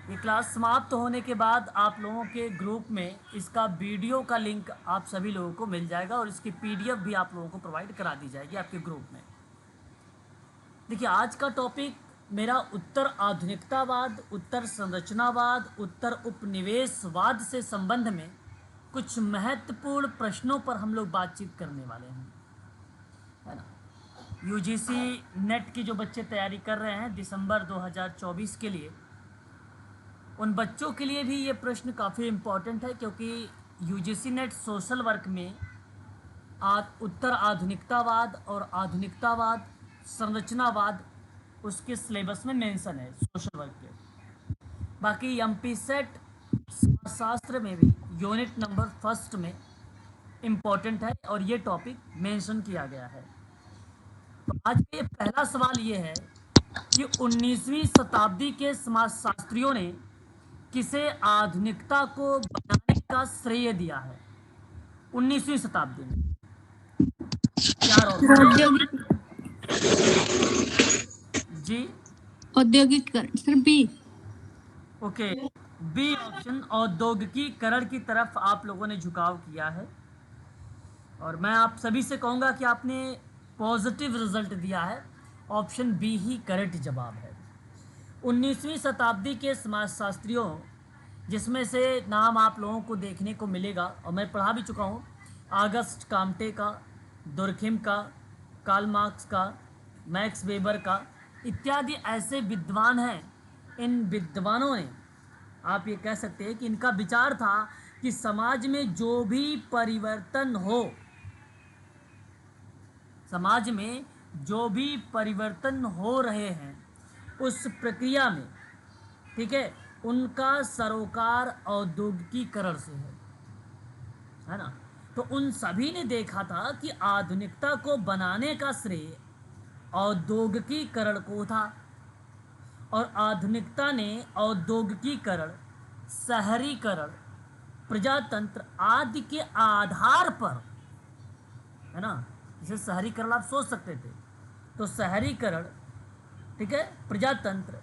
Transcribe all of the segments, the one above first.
ये क्लास समाप्त होने के बाद आप लोगों के ग्रुप में इसका वीडियो का लिंक आप सभी लोगों को मिल जाएगा और इसकी पीडीएफ भी आप लोगों को प्रोवाइड करा दी जाएगी आपके ग्रुप में। देखिए, आज का टॉपिक मेरा उत्तर आधुनिकतावाद, उत्तर संरचनावाद, उत्तर उपनिवेशवाद से संबंध में कुछ महत्वपूर्ण प्रश्नों पर हम लोग बातचीत करने वाले हैं, है ना। यूजीसी नेट की जो बच्चे तैयारी कर रहे हैं दिसंबर 2024 के लिए, उन बच्चों के लिए भी ये प्रश्न काफ़ी इम्पोर्टेंट है, क्योंकि यूजीसी नेट सोशल वर्क में उत्तर आधुनिकतावाद और आधुनिकतावाद संरचनावाद उसके सिलेबस में मेंशन है सोशल वर्क के। बाकी एमपी सेट समाजशास्त्र में भी यूनिट नंबर फर्स्ट में इम्पोर्टेंट है और ये टॉपिक मेंशन किया गया है। तो आज का ये पहला सवाल ये है कि 19वीं शताब्दी के समाजशास्त्रियों ने किसे आधुनिकता को बनाने का श्रेय दिया है 19वीं शताब्दी में? चार ऑप्शन औद्योगिक जी, औद्योगिकरण sir B. Okay, B option औद्योगिकीकरण की तरफ आप लोगों ने झुकाव किया है और मैं आप सभी से कहूंगा कि आपने पॉजिटिव रिजल्ट दिया है। ऑप्शन बी ही करेक्ट जवाब है। 19वीं शताब्दी के समाजशास्त्रियों, जिसमें से नाम आप लोगों को देखने को मिलेगा और मैं पढ़ा भी चुका हूँ, ऑगस्ट काम्टे का, दुर्खिम का, कार्ल मार्क्स का, मैक्स वेबर का इत्यादि ऐसे विद्वान हैं। इन विद्वानों ने, आप ये कह सकते हैं कि इनका विचार था कि समाज में जो भी परिवर्तन हो, समाज में जो भी परिवर्तन हो रहे हैं उस प्रक्रिया में, ठीक है, उनका सरोकार औद्योगिकीकरण से है ना। तो उन सभी ने देखा था कि आधुनिकता को बनाने का श्रेय औद्योगिकीकरण को था और आधुनिकता ने औद्योगिकीकरण, शहरीकरण, प्रजातंत्र आदि के आधार पर, है ना, जैसे शहरीकरण आप सोच सकते थे, तो शहरीकरण, ठीक है, प्रजातंत्र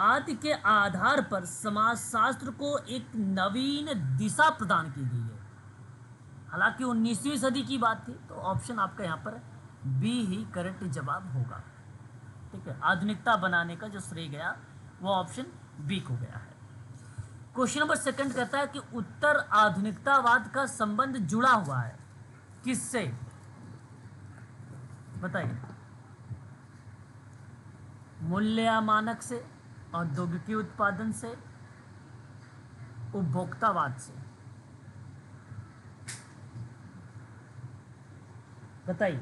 आदि के आधार पर समाजशास्त्र को एक नवीन दिशा प्रदान की गई है। हालांकि 19वीं सदी की बात थी, तो ऑप्शन आपका यहाँ पर बी ही करेक्ट जवाब होगा। ठीक है, आधुनिकता बनाने का जो श्रेय गया वो ऑप्शन बी को गया है। क्वेश्चन नंबर सेकंड कहता है कि उत्तर आधुनिकतावाद का संबंध जुड़ा हुआ है किससे, बताइए। मूल्य या मानक से, औद्योगिकी उत्पादन से, उपभोक्तावाद से, बताइए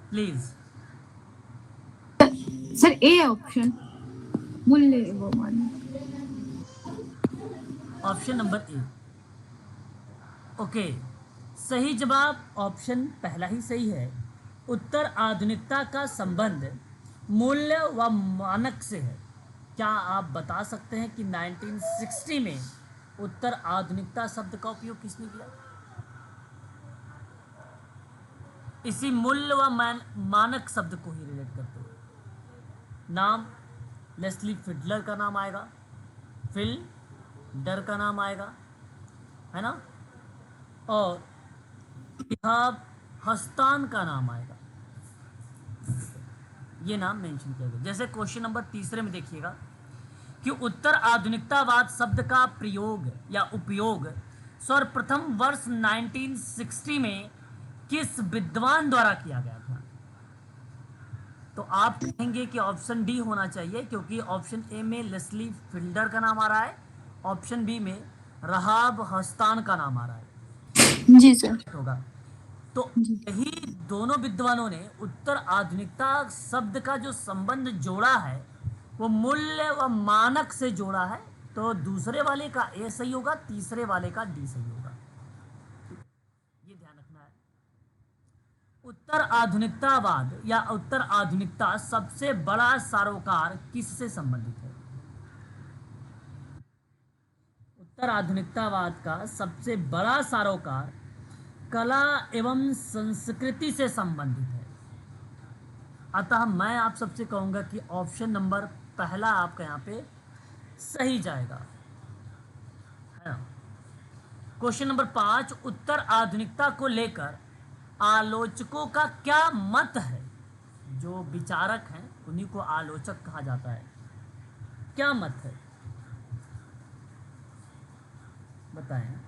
प्लीज। सर ए ऑप्शन, मूल्य वो मानक। ऑप्शन नंबर ए, ओके, सही जवाब ऑप्शन पहला ही सही है। उत्तर आधुनिकता का संबंध मूल्य व मानक से है। क्या आप बता सकते हैं कि 1960 में उत्तर आधुनिकता शब्द का उपयोग किसने किया? इसी मूल्य व मानक शब्द को ही रिलेट करते हुए नाम लेस्ली फिडलर का नाम आएगा, फिल्डर का नाम आएगा, है ना, और इहाब हस्तान का नाम आएगा। ये नाम मेंशन किया गया। जैसे क्वेश्चन नंबर तीसरे में देखिएगा कि उत्तर आधुनिकतावाद शब्द का प्रयोग या उपयोग सर्वप्रथम वर्ष 1960 में किस विद्वान द्वारा किया गया था? तो आप कहेंगे कि ऑप्शन डी होना चाहिए, क्योंकि ऑप्शन ए में लेस्ली फिल्डर का नाम आ रहा है, ऑप्शन बी में रहाब हस्तान का नाम आ रहा है। जी सर होगा। तो यही दोनों विद्वानों ने उत्तर आधुनिकता शब्द का जो संबंध जोड़ा है वो मूल्य व मानक से जोड़ा है। तो दूसरे वाले का ए सही होगा, तीसरे वाले का डी सही होगा, ये ध्यान रखना है। उत्तर आधुनिकतावाद या उत्तर आधुनिकता सबसे बड़ा सरोकार किससे संबंधित है? उत्तर आधुनिकतावाद का सबसे बड़ा सरोकार कला एवं संस्कृति से संबंधित है। अतः मैं आप सबसे कहूंगा कि ऑप्शन नंबर पहला आपका यहाँ पे सही जाएगा, है ना। क्वेश्चन नंबर 5, उत्तर आधुनिकता को लेकर आलोचकों का क्या मत है। जो विचारक हैं उन्हीं को आलोचक कहा जाता है। क्या मत है, बताएं।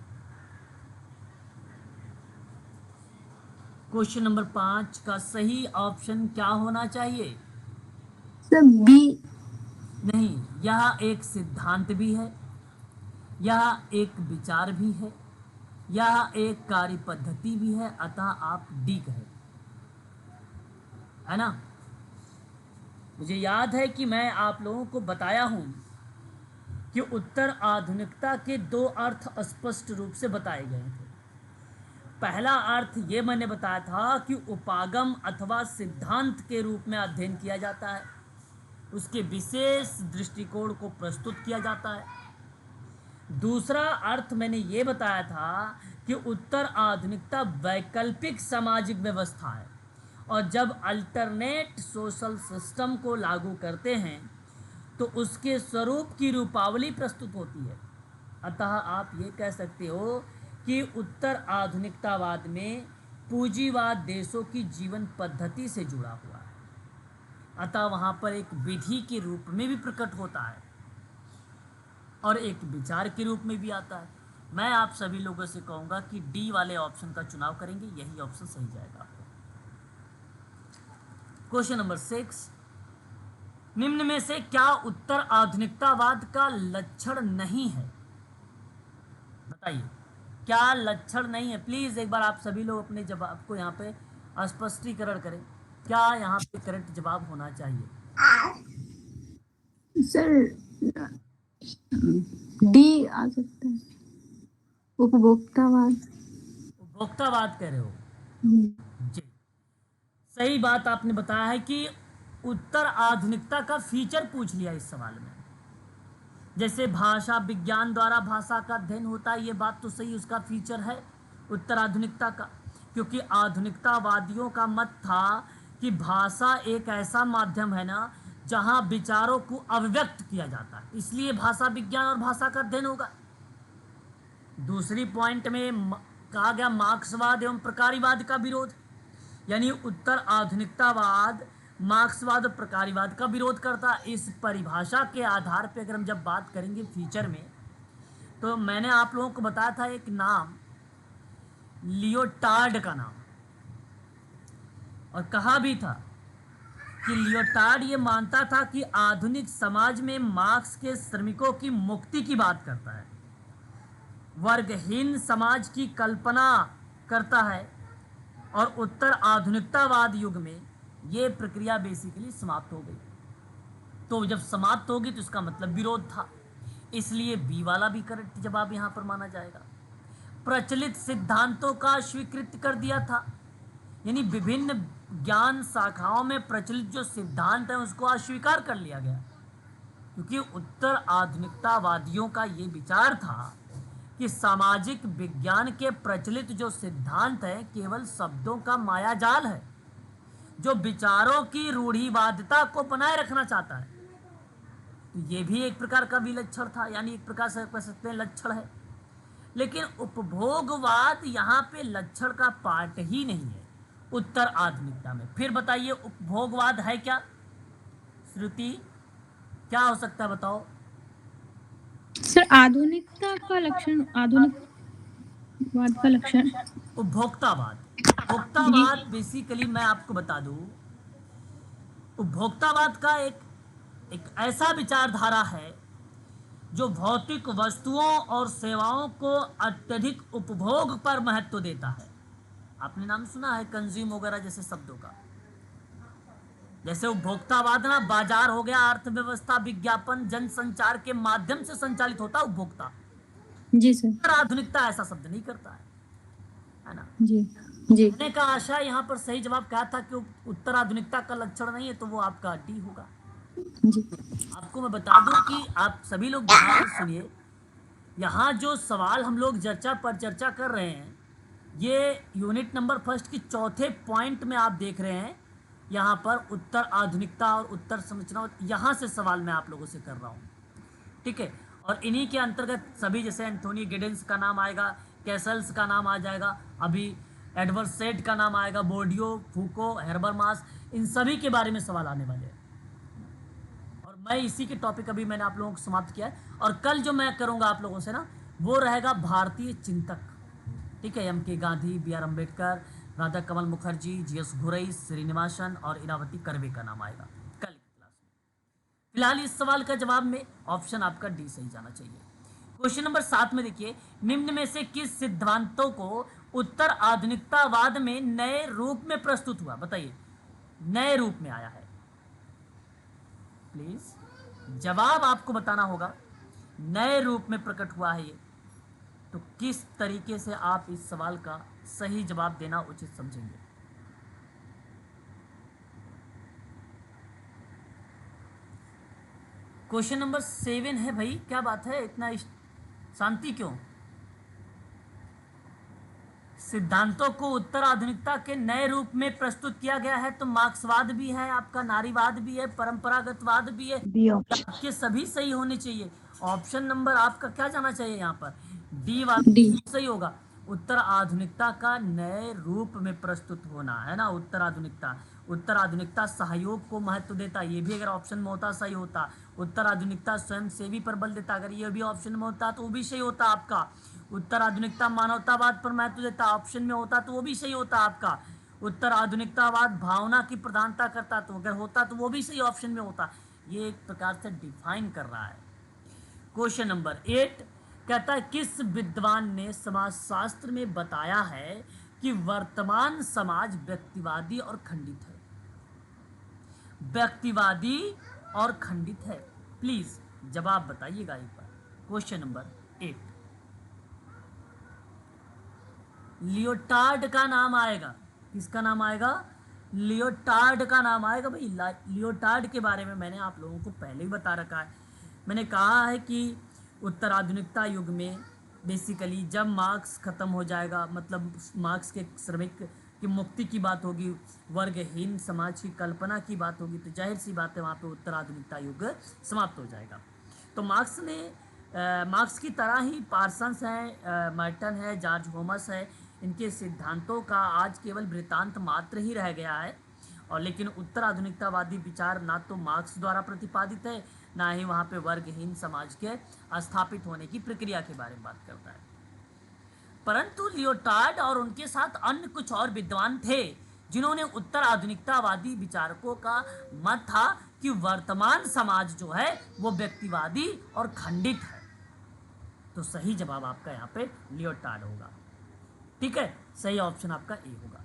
क्वेश्चन नंबर 5 का सही ऑप्शन क्या होना चाहिए। Sir B. नहीं, यह एक सिद्धांत भी है, यह एक विचार भी है, यह एक कार्य पद्धति भी है, अतः आप डी कहें, है ना। मुझे याद है कि मैं आप लोगों को बताया हूं कि उत्तर आधुनिकता के दो अर्थ स्पष्ट रूप से बताए गए थे। पहला अर्थ ये मैंने बताया था कि उपागम अथवा सिद्धांत के रूप में अध्ययन किया जाता है, उसके विशेष दृष्टिकोण को प्रस्तुत किया जाता है। दूसरा अर्थ मैंने ये बताया था कि उत्तर आधुनिकता वैकल्पिक सामाजिक व्यवस्था है, और जब अल्टरनेट सोशल सिस्टम को लागू करते हैं तो उसके स्वरूप की रूपावली प्रस्तुत होती है। अतः आप ये कह सकते हो कि उत्तर आधुनिकतावाद में पूंजीवाद देशों की जीवन पद्धति से जुड़ा हुआ है, अतः वहाँ पर एक विधि के रूप में भी प्रकट होता है और एक विचार के रूप में भी आता है। मैं आप सभी लोगों से कहूँगा कि डी वाले ऑप्शन का चुनाव करेंगे, यही ऑप्शन सही जाएगा। क्वेश्चन नंबर 6, निम्न में से क्या उत्तर आधुनिकतावाद का लक्षण नहीं है। बताइए क्या लक्षण नहीं है। प्लीज एक बार आप सभी लोग अपने जवाब को यहाँ पे स्पष्टीकरण करें, क्या यहाँ पे करेक्ट जवाब होना चाहिए। सर डी आ सकता है, उपभोक्तावाद। उपभोक्तावाद कह रहे हो जी, सही बात आपने बताया है कि उत्तर आधुनिकता का फीचर पूछ लिया इस सवाल में। जैसे भाषा विज्ञान द्वारा भाषा का अध्ययन होता है, ये बात तो सही, उसका फीचर है उत्तर आधुनिकता का, क्योंकि आधुनिकतावादियों का मत था कि भाषा एक ऐसा माध्यम है ना जहां विचारों को अभिव्यक्त किया जाता है, इसलिए भाषा विज्ञान और भाषा का अध्ययन होगा। दूसरी पॉइंट में कहा गया मार्क्सवाद एवं प्रकारीवाद का विरोध, यानी उत्तर आधुनिकतावाद मार्क्सवाद और प्रकारीवाद का विरोध करता। इस परिभाषा के आधार पर अगर हम जब बात करेंगे फीचर में, तो मैंने आप लोगों को बताया था एक नाम, लियोटार्ड का नाम, और कहा भी था कि लियोटार्ड ये मानता था कि आधुनिक समाज में मार्क्स के श्रमिकों की मुक्ति की बात करता है, वर्गहीन समाज की कल्पना करता है, और उत्तर आधुनिकतावाद युग में ये प्रक्रिया बेसिकली समाप्त हो गई। तो जब समाप्त होगी तो इसका मतलब विरोध था, इसलिए बी वाला भी करेक्ट जवाब यहां पर माना जाएगा। प्रचलित सिद्धांतों का स्वीकृत कर दिया था, यानी विभिन्न ज्ञान शाखाओं में प्रचलित जो सिद्धांत है उसको अस्वीकार कर लिया गया, क्योंकि उत्तर आधुनिकतावादियों का ये विचार था कि सामाजिक विज्ञान के प्रचलित जो सिद्धांत है केवल शब्दों का मायाजाल है जो विचारों की रूढ़िवादिता को बनाए रखना चाहता है। तो ये भी एक प्रकार का विलक्षण था, यानी एक प्रकार से कह सकते हैं लक्षण है, लेकिन उपभोगवाद यहाँ पे लक्षण का पार्ट ही नहीं है उत्तर आधुनिकता में। फिर बताइए उपभोगवाद है क्या। श्रुति क्या हो सकता है बताओ। सर आधुनिकता का लक्षण, आधुनिकवाद का लक्षण उपभोक्तावाद। उपभोक्तावाद बेसिकली मैं आपको बता दूं, उपभोक्तावाद का एक ऐसा विचारधारा है जो भौतिक वस्तुओं और सेवाओं को अत्यधिक उपभोग पर महत्व देता है। आपने नाम सुना है कंज्यूम वगैरह जैसे शब्दों का। जैसे उपभोक्तावाद ना बाजार हो गया, अर्थव्यवस्था, विज्ञापन, जनसंचार के माध्यम से संचालित होता उपभोक्ता। जी सर। आधुनिकता ऐसा शब्द नहीं करता है ना। जी जी। कहने का आशा यहाँ पर सही जवाब क्या था कि उत्तर आधुनिकता का लक्षण नहीं है, तो वो आपका डी होगा। जी। आपको मैं बता दूं कि आप सभी लोग ध्यान से सुनिए, यहाँ जो सवाल हम लोग चर्चा कर रहे हैं, ये यूनिट नंबर फर्स्ट की चौथे पॉइंट में आप देख रहे हैं। यहाँ पर उत्तर आधुनिकता और उत्तर संरचना, यहाँ से सवाल मैं आप लोगों से कर रहा हूँ। ठीक है। और इन्हीं के अंतर्गत सभी जैसे एंथोनी गिडेंस का नाम आएगा, कैसल्स का नाम आ जाएगा, अभी एडवर्ड सेड का नाम आएगा, बोर्डियो, फूको, हेर्बरमास, इन सभी के बारे में सवाल आने वाले हैं। और मैं इसी के टॉपिक अभी मैंने आप लोगों को समाप्त किया है। और कल जो मैं करूंगा आप लोगों से ना, वो रहेगा भारतीय चिंतक, ठीक है। M K Gandhi, B R Ambedkar, Radha Kamal Mukherjee, G S Ghurye, Srinivasan और इरावती कर्वे का नाम आएगा कल की क्लास में। फिलहाल इस सवाल का जवाब में ऑप्शन आपका डी सही जाना चाहिए। क्वेश्चन नंबर 7 में देखिए, निम्न में से किस सिद्धांतों को उत्तर आधुनिकतावाद में नए रूप में प्रस्तुत हुआ, बताइए, नए रूप में आया है। प्लीज जवाब आपको बताना होगा, नए रूप में प्रकट हुआ है ये, तो किस तरीके से आप इस सवाल का सही जवाब देना उचित समझेंगे। क्वेश्चन नंबर 7 है भाई, क्या बात है, इतना शांति क्यों। सिद्धांतों को उत्तर आधुनिकता के नए रूप में प्रस्तुत किया गया है, तो मार्क्सवाद भी है आपका, नारीवाद भी है, परंपरागतवाद भी है, बी ऑप्शन। आपके सभी सही होने चाहिए। ऑप्शन नंबर आपका क्या जाना चाहिए यहाँ पर, डी वाला डी। सही होगा। उत्तर आधुनिकता का नए रूप में प्रस्तुत होना है ना, उत्तर आधुनिकता। उत्तर आधुनिकता सहयोग को महत्व देता, ये भी अगर ऑप्शन में होता सही होता। उत्तर आधुनिकता स्वयं सेवी पर बल देता, अगर ये भी ऑप्शन में होता तो वो भी सही होता आपका। उत्तर आधुनिकता मानवतावाद पर महत्व देता, ऑप्शन में होता तो वो भी सही होता आपका। उत्तर आधुनिकतावाद भावना की प्रधानता करता, तो अगर होता तो वो भी सही ऑप्शन में होता। ये एक प्रकार से डिफाइन कर रहा है। क्वेश्चन नंबर 8 कहता है, किस विद्वान ने समाजशास्त्र में बताया है कि वर्तमान समाज व्यक्तिवादी और खंडित है, व्यक्तिवादी और खंडित है। प्लीज जवाब बताइएगा एक बार। क्वेश्चन नंबर 8, लियोटार्ड का नाम आएगा, किसका नाम आएगा, लियोटार्ड का नाम आएगा भाई। लियोटार्ड के बारे में मैंने आप लोगों को पहले ही बता रखा है। मैंने कहा है कि उत्तर आधुनिकता युग में बेसिकली जब मार्क्स खत्म हो जाएगा, मतलब मार्क्स के श्रमिक की मुक्ति की बात होगी, वर्गहीन समाज की कल्पना की बात होगी, तो जाहिर सी बात है वहाँ पे उत्तर आधुनिकता युग समाप्त हो जाएगा। तो मार्क्स की तरह ही पार्सन्स हैं, मर्टन है, जॉर्ज होमस है, इनके सिद्धांतों का आज केवल वृत्तांत मात्र ही रह गया है। और लेकिन उत्तर आधुनिकतावादी विचार ना तो मार्क्स द्वारा प्रतिपादित है, ना ही वहाँ पे वर्गहीन समाज के स्थापित होने की प्रक्रिया के बारे में बात करता है। परंतु लियोटार्ड और उनके साथ अन्य कुछ और विद्वान थे जिन्होंने उत्तर आधुनिकतावादी विचारकों का मत था कि वर्तमान समाज जो है वो व्यक्तिवादी और खंडित है। तो सही जवाब आपका यहाँ पे लियोटार्ड होगा, ठीक है, सही ऑप्शन आपका ए होगा।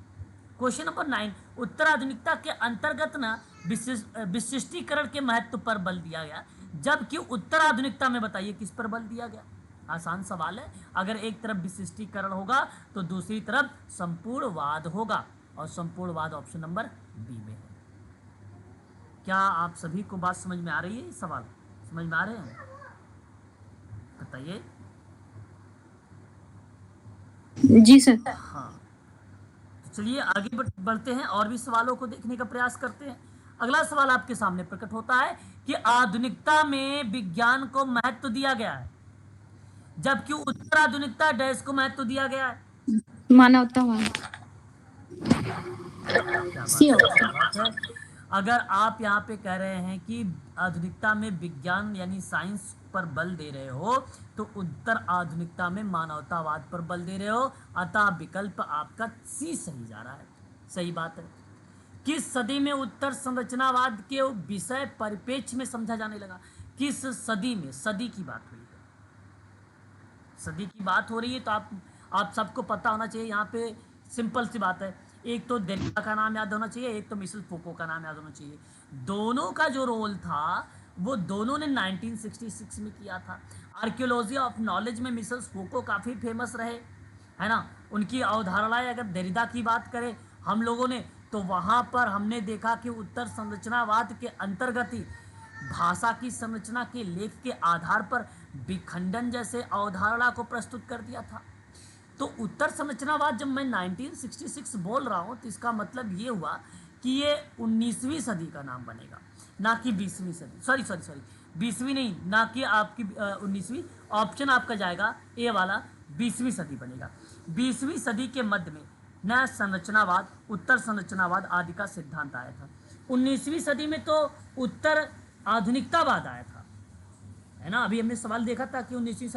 क्वेश्चन नंबर 9, उत्तर आधुनिकता के अंतर्गत ना विशिष्टीकरण के महत्व पर बल दिया गया, जबकि उत्तर आधुनिकता में बताइए किस पर बल दिया गया। आसान सवाल है, अगर एक तरफ विशिष्टीकरण होगा तो दूसरी तरफ संपूर्णवाद होगा, और संपूर्णवाद ऑप्शन नंबर बी में है। क्या आप सभी को बात समझ में आ रही है, सवाल समझ में आ रहे हैं, बताइए। जी सर। हाँ, चलिए आगे बढ़ते हैं और भी सवालों को देखने का प्रयास करते हैं। अगला सवाल आपके सामने प्रकट होता है कि आधुनिकता में विज्ञान को महत्व दिया गया है, जबकि उत्तर आधुनिकता डैश को महत्व दिया गया है, मानवतावाद। सी है। अगर आप यहाँ पे कह रहे हैं कि आधुनिकता में विज्ञान यानी साइंस पर बल दे रहे हो, तो उत्तर आधुनिकता में मानवतावाद पर बल दे रहे हो, अतः विकल्प आपका सी सही जा रहा है, सही बात है। किस सदी में उत्तर संरचनावाद के विषय परिप्रेक्ष्य में समझा जाने लगा, किस सदी में, सदी की बात हुई है, सदी की बात हो रही है, तो आप सबको पता होना चाहिए। यहाँ पे सिंपल सी बात है, एक तो देरिडा का नाम याद होना चाहिए, एक तो मिशेल फूको का नाम याद होना चाहिए। दोनों का जो रोल था वो दोनों ने 1966 में किया था। आर्कियोलॉजी ऑफ नॉलेज में मिशेल फूको काफ़ी फेमस रहे, है ना। उनकी अवधारणाएं अगर देरिडा की बात करें हम लोगों ने, तो वहाँ पर हमने देखा कि उत्तर संरचनावाद के अंतर्गत ही भाषा की संरचना के लेख के आधार पर विखंडन जैसे अवधारणा को प्रस्तुत कर दिया था। तो उत्तर संरचनावाद जब मैं 1966 बोल रहा हूँ तो इसका मतलब ये हुआ कि ये 19वीं सदी का नाम बनेगा, ना कि 20वीं सदी, सॉरी 20वीं नहीं, ना कि आपकी 19वीं। ऑप्शन आपका जाएगा ए वाला, 20वीं सदी बनेगा। 20वीं सदी के मध्य में नया संरचनावाद, उत्तर संरचनावाद आदि का सिद्धांत आया था। 19वीं सदी में तो उत्तर आधुनिकतावाद आया था, है ना। अभी हमने सवाल देखा था कि 19वीं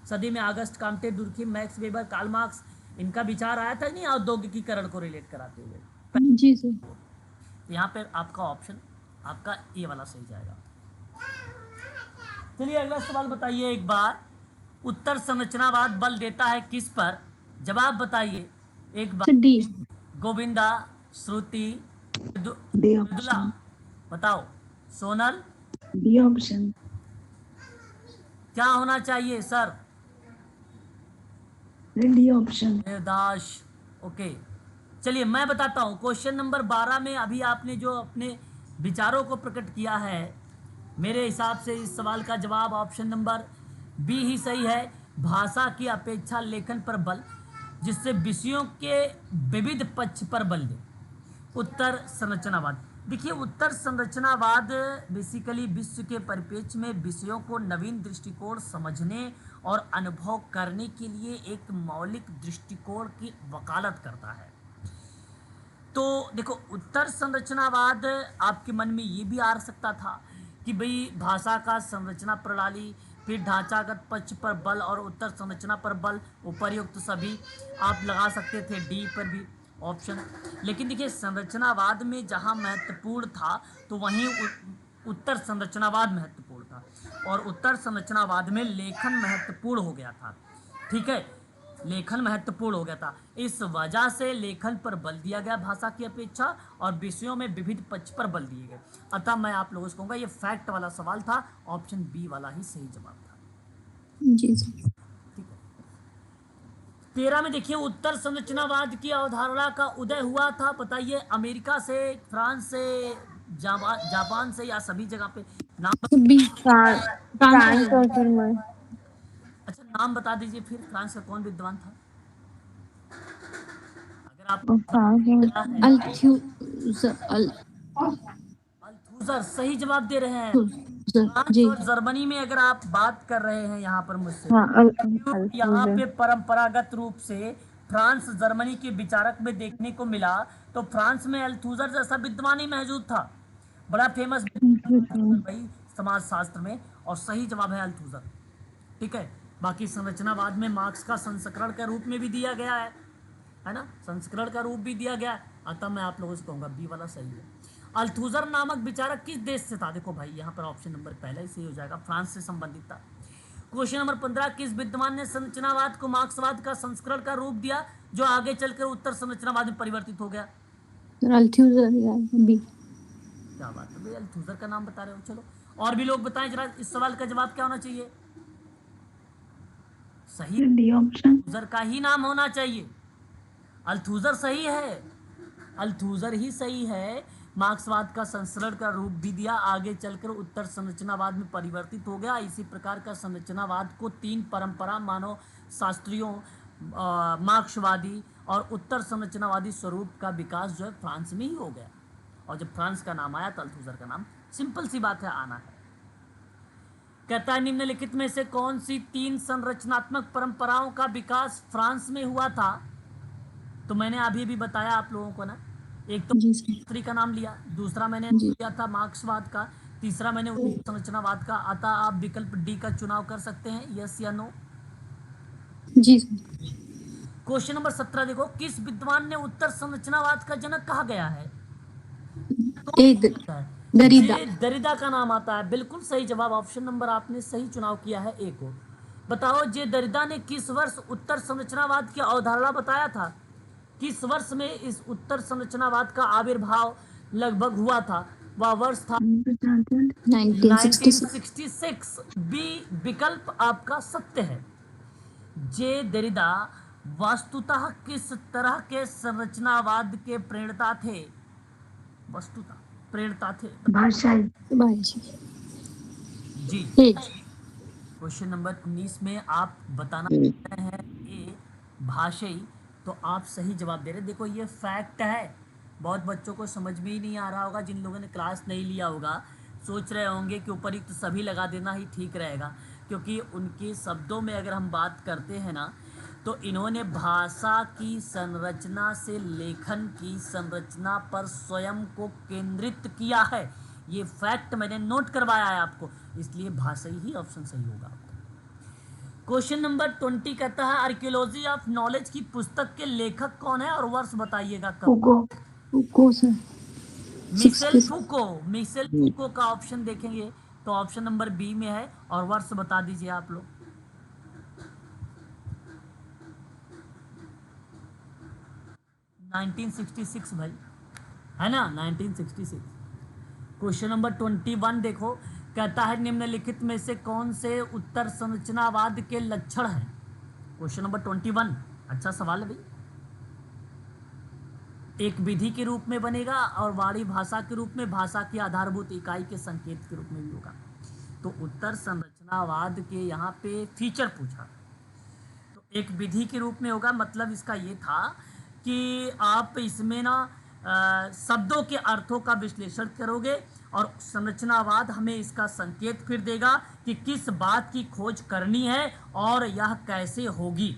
सदी में Auguste Comte, Durkheim, Max Weber, Karl Marx, इनका विचार आया था नहीं, औद्योगिकीकरण को रिलेट कराते हुए। जी सर। यहाँ पे आपका ऑप्शन आपका ए वाला सही जाएगा। चलिए अगला सवाल बताइए एक बार, उत्तर संरचनावाद बल देता है किस पर? जवाब बताइए एक बार। Sir D. Govinda, Shruti, D Mridula, option. बताओ। Sonal, D option. क्या होना चाहिए sir? D option. Devdas, okay. चलिए मैं बताता हूँ, क्वेश्चन नंबर 12 में अभी आपने जो अपने विचारों को प्रकट किया है, मेरे हिसाब से इस सवाल का जवाब ऑप्शन नंबर बी ही सही है। भाषा की अपेक्षा लेखन पर बल, जिससे विषयों के विविध पक्ष पर बल दे। उत्तर संरचनावाद, देखिए उत्तर संरचनावाद बेसिकली विश्व के परिप्रेक्ष्य में विषयों को नवीन दृष्टिकोण समझने और अनुभव करने के लिए एक मौलिक दृष्टिकोण की वकालत करता है। तो देखो उत्तर संरचनावाद आपके मन में ये भी आ सकता था कि भाई भाषा का संरचना प्रणाली, फिर ढांचागत पक्ष पर बल और उत्तर संरचना पर बल, उपर्युक्त सभी आप लगा सकते थे डी पर भी ऑप्शन। लेकिन देखिए संरचनावाद में जहाँ महत्वपूर्ण था तो वहीं उत्तर संरचनावाद महत्वपूर्ण था, और उत्तर संरचनावाद में लेखन महत्वपूर्ण हो गया था। ठीक है, लेखन महत्वपूर्ण हो गया था, इस वजह से लेखन पर बल दिया गया भाषा की अपेक्षा, और विषयों में विविध पक्ष पर बल दिए गए। अतः मैं आप लोगों से कहूँगा ये फैक्ट वाला सवाल था, ऑप्शन बी वाला ही सही जवाब था। जी सर। ठीक है। 13 में देखिए उत्तर संरचनावाद की अवधारणा का उदय हुआ था, बताइए अमेरिका से, फ्रांस से, जापान से, या सभी जगह पे? नाम, बी फ्रांस और जर्मन। अच्छा नाम बता दीजिए फिर, फ्रांस का कौन विद्वान था अगर आप? अल्थुजर सही जवाब दे रहे हैं। फ्रांस जी और जर्मनी में अगर आप बात कर रहे हैं यहाँ पर मुझसे, हाँ। यहाँ पे परंपरागत रूप से फ्रांस जर्मनी के विचारक में देखने को मिला, तो फ्रांस में अल्थुजर जैसा विद्वान ही मौजूद था, बड़ा फेमस भाई समाजशास्त्र में, और सही जवाब है अल्थुजर। ठीक है, बाकी संरचनावाद में मार्क्स का संस्करण के रूप में भी दिया गया है ना, संस्करण का रूप भी दिया गया है। अतः मैं आप लोगों से कहूँगा बी वाला सही है। अल्थुजर नामक विचारक किस देश से था? देखो भाई यहाँ पर ऑप्शन नंबर पहला ही सही हो जाएगा, फ्रांस से संबंधित था। क्वेश्चन नंबर 15, किस विद्वान ने संरचनावाद को मार्क्सवाद का संस्करण का रूप दिया, जो आगे चलकर उत्तर संरचनावाद में परिवर्तित हो गया? बी। क्या बात है भाई, अल्थुजर का नाम बता रहे हो। चलो और भी लोग बताएं जरा, इस सवाल का जवाब क्या होना चाहिए? सही डी ऑप्शन। अल्थुजर का ही नाम होना चाहिए, अल्थुजर सही है, अल्थुजर ही सही है। मार्क्सवाद का संस्करण का रूप भी दिया, आगे चलकर उत्तर संरचनावाद में परिवर्तित हो गया। इसी प्रकार का संरचनावाद को 3 परंपरा मानव शास्त्रियों, मार्क्सवादी और उत्तर संरचनावादी स्वरूप का विकास जो है फ्रांस में ही हो गया, और जब फ्रांस का नाम आया तो अल्थुजर का नाम, सिंपल सी बात है, आना है। कहता है निम्नलिखित में से कौन सी 3 संरचनात्मक परंपराओं का विकास फ्रांस में हुआ था? तो मैंने अभी भी बताया आप लोगों को ना, एक तो शास्त्री का नाम लिया, दूसरा मैंने लिया था मार्क्सवाद का, तीसरा मैंने संरचनावाद का। अतः आप विकल्प डी का चुनाव कर सकते हैं, यस या नो। जी। क्वेश्चन नंबर 17 देखो, किस विद्वान ने उत्तर संरचनावाद का जनक कहा गया है? दरिदा। दरिदा का नाम आता है, बिल्कुल सही जवाब, ऑप्शन नंबर आपने सही चुनाव किया है, ए को। बताओ जे दरिदा ने किस वर्ष उत्तर संरचनावाद की अवधारणा बताया था? किस वर्ष में इस उत्तर संरचनावाद का आविर्भाव लगभग हुआ था? वह वर्ष था 1966। बी विकल्प आपका सत्य है। जे दरिदा वस्तुतः किस तरह के संरचनावाद के प्रेरणा थे? वस्तुतः प्रेरणा थे भाषाई। जी। क्वेश्चन नंबर 19 में आप बताना चाहते हैं ए भाषाई, तो आप सही जवाब दे रहे। देखो ये फैक्ट है, बहुत बच्चों को समझ में ही नहीं आ रहा होगा, जिन लोगों ने क्लास नहीं लिया होगा। सोच रहे होंगे कि उपर्युक्त सभी लगा देना ही ठीक रहेगा, क्योंकि उनके शब्दों में अगर हम बात करते हैं ना, तो इन्होंने भाषा की संरचना से लेखन की संरचना पर स्वयं को केंद्रित किया है। ये फैक्ट मैंने नोट करवाया है आपको, इसलिए भाषा ही ऑप्शन सही होगा आपका। क्वेश्चन नंबर 20 कहता है आर्कियोलॉजी ऑफ नॉलेज की पुस्तक के लेखक कौन है और वर्ष बताइएगा कब। Hugo. Hugo sir. Michel 60 Foucault. Michel Foucault का ऑप्शन देखेंगे तो ऑप्शन नंबर बी में है, और वर्ष बता दीजिए आप लोग। नाइनटीन 1966 भाई, है ना, 1966। क्वेश्चन नंबर 21 देखो, कहता है निम्नलिखित में से कौन से उत्तर संरचनावाद के लक्षण हैं। क्वेश्चन नंबर 21, अच्छा सवाल है भाई। एक विधि के रूप में बनेगा और वाणी भाषा के रूप में, भाषा की आधारभूत इकाई के संकेत के रूप में भी होगा। तो उत्तर संरचनावाद के यहाँ पे फीचर पूछा, तो एक विधि के रूप में होगा। मतलब इसका ये था कि आप इसमें ना शब्दों के अर्थों का विश्लेषण करोगे, और संरचनावाद हमें इसका संकेत फिर देगा कि किस बात की खोज करनी है और यह कैसे होगी।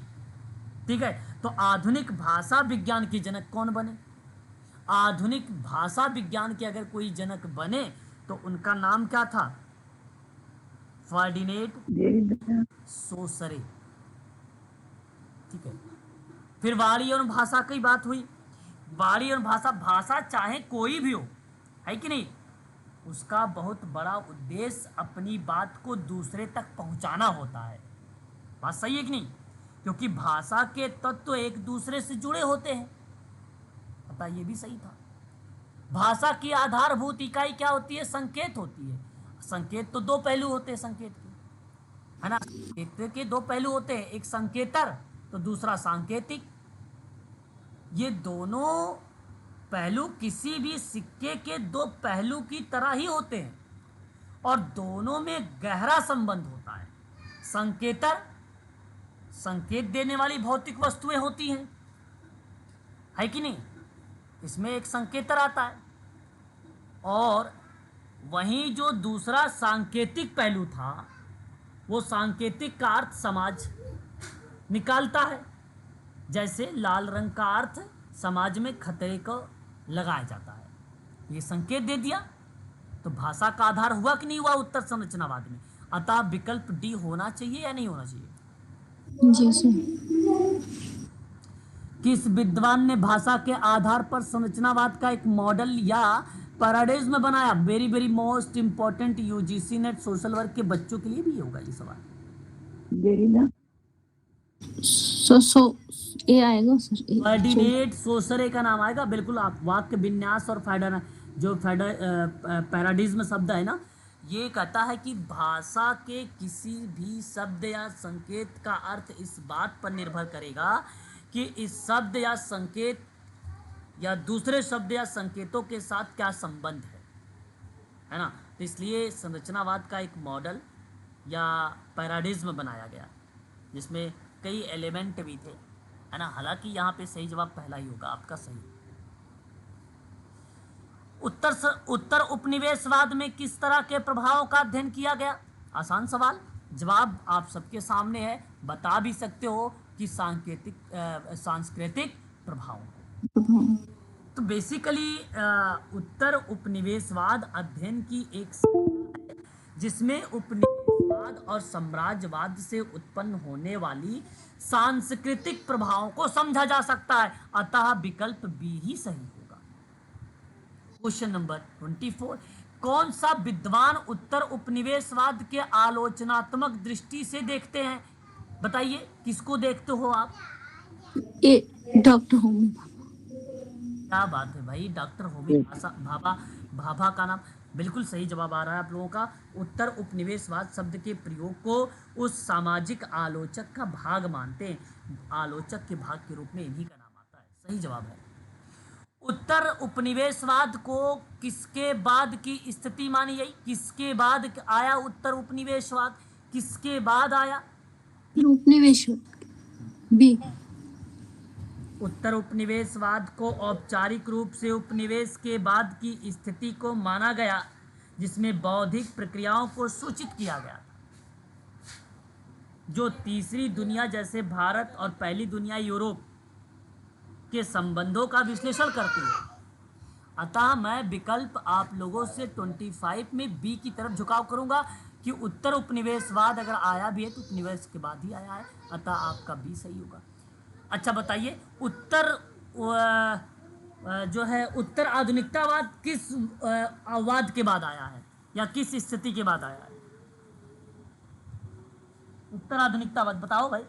ठीक है, तो आधुनिक भाषा विज्ञान के जनक कौन बने? आधुनिक भाषा विज्ञान के अगर कोई जनक बने तो उनका नाम क्या था? Ferdinand Derrida. सोसरे। ठीक है, फिर वाणी और भाषा की बात हुई। वाणी और भाषा, भाषा चाहे कोई भी हो, है कि नहीं, उसका बहुत बड़ा उद्देश्य अपनी बात को दूसरे तक पहुंचाना होता है। बात सही है कि नहीं? क्योंकि भाषा के तत्व एक दूसरे से जुड़े होते हैं। पता, ये भी सही था। भाषा की आधारभूत इकाई क्या होती है? संकेत होती है। संकेत तो दो पहलू होते हैं संकेत के, है ना। संकेत के दो पहलू होते हैं, एक संकेतर तो दूसरा सांकेतिक। ये दोनों पहलू किसी भी सिक्के के दो पहलू की तरह ही होते हैं, और दोनों में गहरा संबंध होता है। संकेतर संकेत देने वाली भौतिक वस्तुएं होती हैं, है कि नहीं, इसमें एक संकेतर आता है। और वहीं जो दूसरा सांकेतिक पहलू था, वो सांकेतिक का अर्थ समाज निकालता है। जैसे लाल रंग का अर्थ समाज में खतरे को लगाया जाता है, ये संकेत दे दिया। तो भाषा का आधार हुआ कि नहीं हुआ उत्तर संरचनावाद में? अतः विकल्प डी होना चाहिए या नहीं होना चाहिए? जी सर। किस विद्वान ने भाषा के आधार पर संरचनावाद का एक मॉडल या पैराडाइज्म बनाया? Very very most important, UGC net social work के बच्चों के लिए भी होगा ये सवाल। Derrida. सो ए आएगा सर। फर्डिनेंड सोसरे का नाम आएगा, बिल्कुल। आप वाक्य विन्यास और फैडर, जो पैराडिज्म शब्द है ना, ये कहता है कि भाषा के किसी भी शब्द या संकेत का अर्थ इस बात पर निर्भर करेगा कि इस शब्द या संकेत या दूसरे शब्द या संकेतों के साथ क्या संबंध है ना। तो इसलिए संरचनावाद का एक मॉडल या पैराडिज्म बनाया गया, जिसमें कई एलिमेंट भी थे, है ना। हालांकि यहाँ पे सही जवाब पहला ही होगा आपका सही। उत्तर उपनिवेशवाद में किस तरह के प्रभावों का अध्ययन किया गया? आसान सवाल, जवाब आप सबके सामने है, बता भी सकते हो कि सांस्कृतिक प्रभाव। तो बेसिकली उत्तर उपनिवेशवाद अध्ययन की एक शाखा है जिसमें उपनिवेशवाद और साम्राज्यवाद से उत्पन्न होने वाली सांस्कृतिक प्रभावों को समझा जा सकता है। अतः विकल्प बी ही सही होगा। क्वेश्चन नंबर 24, कौन सा विद्वान उत्तर उपनिवेशवाद के आलोचनात्मक दृष्टि से देखते हैं? बताइए, किसको देखते हो आप? ए डॉक्टर होमी। क्या बात है भाई, डॉक्टर होमी भाभा। भाभा का नाम बिल्कुल सही जवाब आ रहा है आप लोगों का। उत्तर उपनिवेशवाद शब्द के प्रयोग को उस सामाजिक आलोचक का भाग मानते हैं, आलोचक के भाग के रूप में इन्हीं का नाम आता है। सही जवाब है। उत्तर उपनिवेशवाद को किसके बाद की स्थिति मानी गई? किसके बाद आया उत्तर उपनिवेशवाद? किसके बाद आया? उपनिवेशवाद बी। उत्तर उपनिवेशवाद को औपचारिक रूप से उपनिवेश के बाद की स्थिति को माना गया, जिसमें बौद्धिक प्रक्रियाओं को सूचित किया गया था, जो तीसरी दुनिया जैसे भारत और पहली दुनिया यूरोप के संबंधों का विश्लेषण करती है। अतः मैं विकल्प आप लोगों से 25 में बी की तरफ झुकाव करूंगा कि उत्तर उपनिवेशवाद अगर आया भी है तो उपनिवेश के बाद ही आया है, अतः आपका बी सही होगा। अच्छा बताइए, उत्तर जो है उत्तर आधुनिकतावाद किस वाद के बाद आया है या किस स्थिति के बाद आया है? उत्तर आधुनिकतावाद बताओ भाई,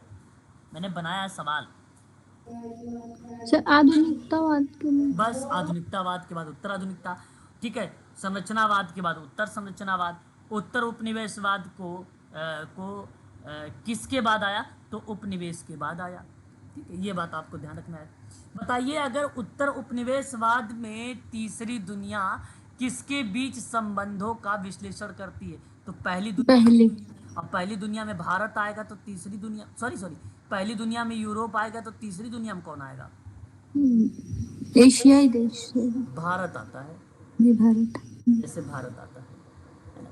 मैंने बनाया है सवाल। सर आधुनिकतावाद के लिए बस आधुनिकतावाद के बाद उत्तर आधुनिकता, ठीक है। संरचनावाद के बाद उत्तर संरचनावाद। उत्तर उपनिवेशवाद किसके बाद आया? तो उपनिवेश के बाद आया, ठीक है। ये बात आपको ध्यान रखना है। बताइए, अगर उत्तर उपनिवेशवाद में तीसरी दुनिया किसके बीच संबंधों का विश्लेषण करती है? तो पहली दुनिया। पहले अब पहली दुनिया में भारत आएगा तो तीसरी दुनिया, सॉरी पहली दुनिया में यूरोप आएगा तो तीसरी दुनिया में कौन आएगा? एशियाई देश से भारत आता है, ये भारत। जैसे भारत आता है ना?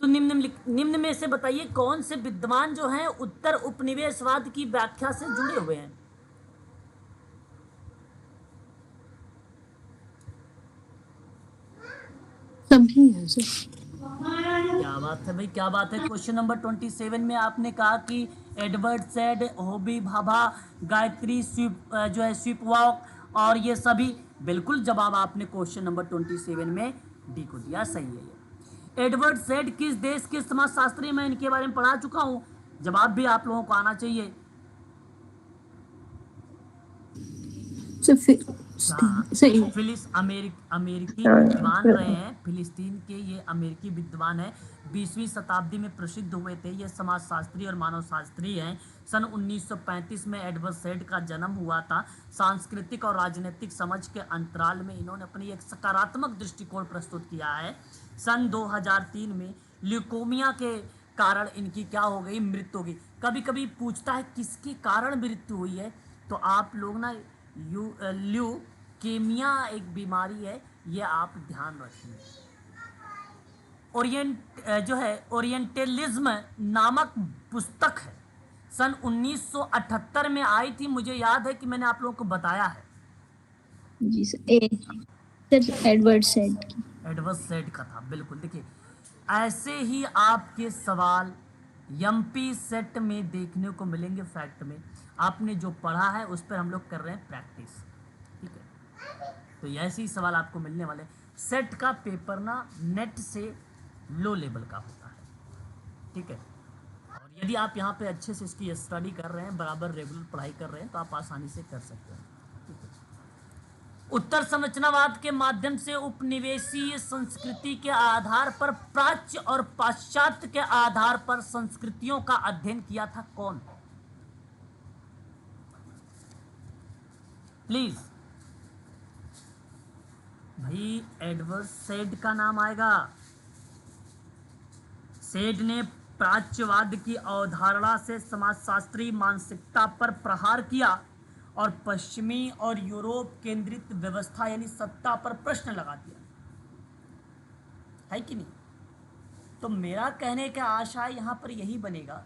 तो निम्न में से बताइए कौन से विद्वान जो हैं उत्तर उपनिवेशवाद की व्याख्या से जुड़े हुए हैं? सभी है सर। क्या बात है भाई, क्या बात है। क्वेश्चन नंबर 27 में आपने कहा कि Edward Said, hobby Bhabha, Gayatri जो है स्वीपवॉक और ये सभी, बिल्कुल जवाब आपने क्वेश्चन नंबर 27 में डी को दिया, सही है ये। एडवर्ड सैड किस देश के समाजशास्त्री? मैं इनके बारे में पढ़ा चुका हूं, जवाब भी आप लोगों को आना चाहिए। अमेरिकी विद्वान रहे हैं, फिलिस्तीन के ये अमेरिकी विद्वान हैं, 20वीं शताब्दी में प्रसिद्ध हुए थे। ये समाजशास्त्री और मानवशास्त्री हैं। सन 1935 में एडवर्ड सैड का जन्म हुआ था। सांस्कृतिक और राजनीतिक समझ के अंतराल में इन्होंने अपनी एक सकारात्मक दृष्टिकोण प्रस्तुत किया है। सन 2003 में ल्यूकोमिया के कारण इनकी क्या हो गई? मृत्यु हो गई। कभी कभी पूछता है किसके कारण मृत्यु हुई है, तो आप लोग ना ल्यूकेमिया एक बीमारी है, ये आप ध्यान रखिए। ओरिएंटलिज्म नामक पुस्तक है, सन 1978 में आई थी। मुझे याद है कि मैंने आप लोगों को बताया है। जी सर, एडवर्ड सैड का था, बिल्कुल। देखिए, ऐसे ही आपके सवाल एमपी सेट में देखने को मिलेंगे। फैक्ट में आपने जो पढ़ा है उस पर हम लोग कर रहे हैं प्रैक्टिस, ठीक है। तो ऐसे ही सवाल आपको मिलने वाले। सेट का पेपर ना नेट से लो लेवल का होता है, ठीक है। और यदि आप यहाँ पे अच्छे से इसकी स्टडी कर रहे हैं, बराबर रेगुलर पढ़ाई कर रहे हैं, तो आप आसानी से कर सकते हैं, ठीक है। उत्तर संरचनावाद के माध्यम से उपनिवेशीय संस्कृति के आधार पर प्राच्य और पाश्चात्य के आधार पर संस्कृतियों का अध्ययन किया था कौन? प्लीज भाई, एडवर्ड सैड का नाम आएगा। सैड ने प्राच्यवाद की अवधारणा से समाजशास्त्री मानसिकता पर प्रहार किया और पश्चिमी और यूरोप केंद्रित व्यवस्था यानी सत्ता पर प्रश्न लगा दिया, है कि नहीं? तो मेरा कहने का आशा यहाँ पर यही बनेगा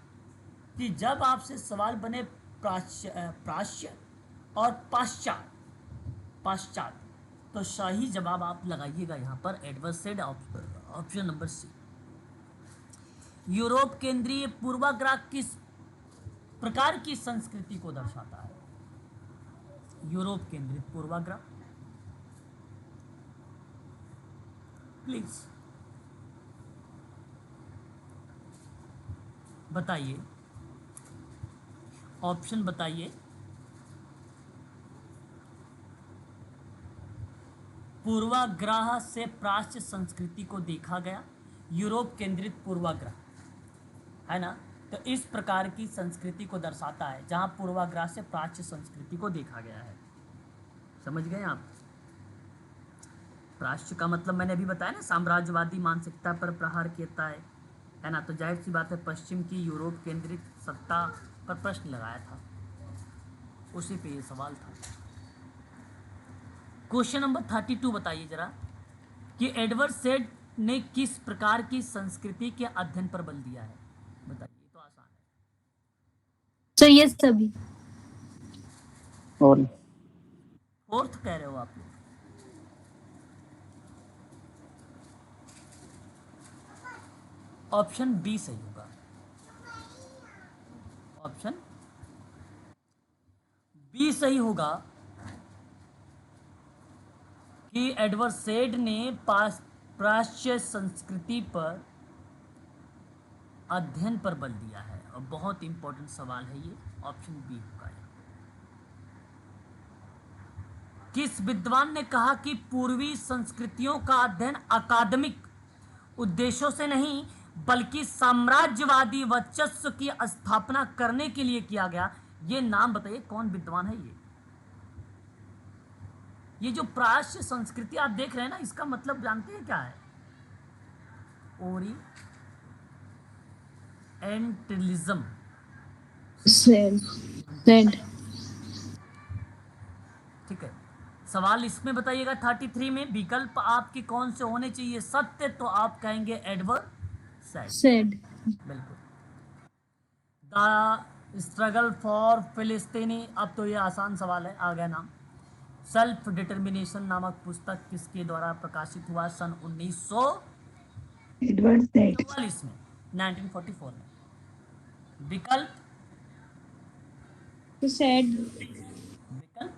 कि जब आपसे सवाल बने प्राच्य और पाश्चात्य, तो सही जवाब आप लगाइएगा यहाँ पर Edward Said, option number C. Europe केंद्रीय पूर्वाग्रह किस प्रकार की संस्कृति को दर्शाता है? यूरोप केंद्रित पूर्वाग्रह, प्लीज बताइए, ऑप्शन बताइए। पूर्वाग्रह से प्राच्य संस्कृति को देखा गया, यूरोप केंद्रित पूर्वाग्रह, है ना? तो इस प्रकार की संस्कृति को दर्शाता है जहां पूर्वाग्रह से प्राच्य संस्कृति को देखा गया है। समझ गए आप? प्राच्य का मतलब मैंने अभी बताया ना, साम्राज्यवादी मानसिकता पर प्रहार किया है ना? तो जाहिर सी बात है पश्चिम की यूरोप केंद्रित सत्ता पर प्रश्न लगाया था, उसी पे ये सवाल था। क्वेश्चन नंबर 32 बताइए जरा कि एडवर्ड सैड ने किस प्रकार की संस्कृति के अध्ययन पर बल दिया है? बताइए, तो आसान है। सर ये सभी। और फोर्थ कह रहे हो आप लोग? ऑप्शन बी सही होगा। ऑप्शन बी सही होगा कि एडवर्ड सेड ने प्राच्य संस्कृति पर अध्ययन पर बल दिया है, और बहुत इंपॉर्टेंट सवाल है ये। ऑप्शन बी होगा। किस विद्वान ने कहा कि पूर्वी संस्कृतियों का अध्ययन अकादमिक उद्देश्यों से नहीं बल्कि साम्राज्यवादी वर्चस्व की स्थापना करने के लिए किया गया? ये नाम बताइए, कौन विद्वान है ये जो प्राच्य संस्कृति आप देख रहे हैं ना, इसका मतलब जानते हैं क्या है? ओरिएंटलिज्म। सेड। ठीक है, सवाल इसमें बताइएगा 33 में विकल्प आपके कौन से होने चाहिए सत्य, तो आप कहेंगे एडवर्ड सेड। बिल्कुल। द स्ट्रगल फॉर फिलिस्तीनी, अब तो ये आसान सवाल है, आ गया नाम। सेल्फ डिटर्मिनेशन नामक पुस्तक किसके द्वारा प्रकाशित हुआ सन 1944 में, 1944 में? विकल्प सेड। विकल्प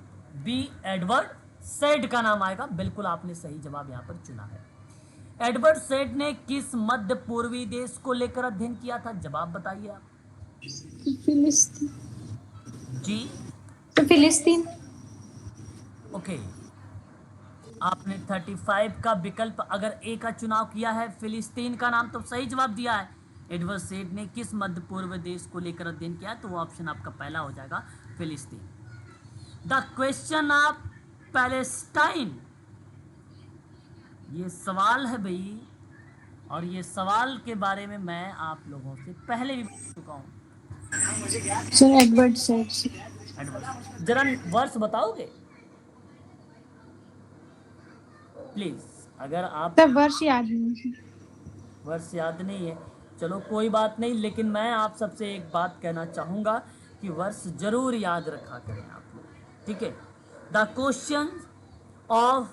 बी एडवर्ड सेड का नाम आएगा। बिल्कुल आपने सही जवाब यहाँ पर चुना है। एडवर्ड सेड ने किस मध्य पूर्वी देश को लेकर अध्ययन किया था? जवाब बताइए आप। फिलिस्तीन। जी तो फिलिस्तीन। ओके, आपने 35 का विकल्प अगर ए का चुनाव किया है, फिलिस्तीन का नाम, तो सही जवाब दिया है। एडवर्ड सेड ने किस मध्य पूर्व देश को लेकर अध्ययन किया? तो वो ऑप्शन आपका पहला हो जाएगा, फिलिस्तीन। द क्वेश्चन ऑफ पैलेस्टाइन, ये सवाल है भाई, और ये सवाल के बारे में मैं आप लोगों से पहले भी बता चुका हूँ। Sir Edward said. जरा वर्ष बताओगे प्लीज? अगर आप सर वर्ष याद नहीं। वर्ष याद नहीं है, चलो कोई बात नहीं, लेकिन मैं आप सबसे एक बात कहना चाहूँगा कि वर्ष जरूर याद रखा करें आप लोग, ठीक है? द क्वेश्चन ऑफ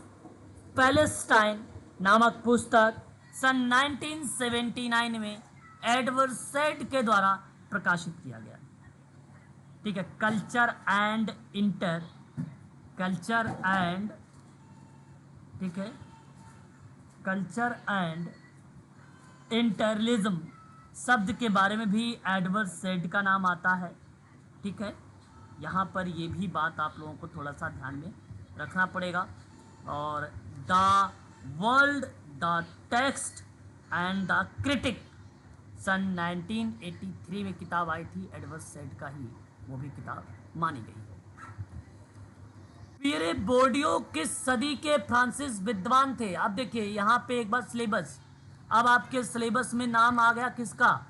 पैलेस्टाइन नामक पुस्तक सन 1979 में एडवर्ड सेड के द्वारा प्रकाशित किया गया, ठीक है? कल्चर एंड ठीक है, कल्चर एंड इंटरलिज्म शब्द के बारे में भी एडवर्ड सेड का नाम आता है, ठीक है? यहाँ पर ये भी बात आप लोगों को थोड़ा सा ध्यान में रखना पड़ेगा। और the world, the text and the critic सन 1983 में किताब आई थी, एडवर्ड सेड का ही वो भी किताब मानी गई है। पियरे बोर्डियो किस सदी के फ्रांसीस विद्वान थे? आप देखिए यहाँ पे एक बार सिलेबस, अब आपके सिलेबस में नाम आ गया किसका?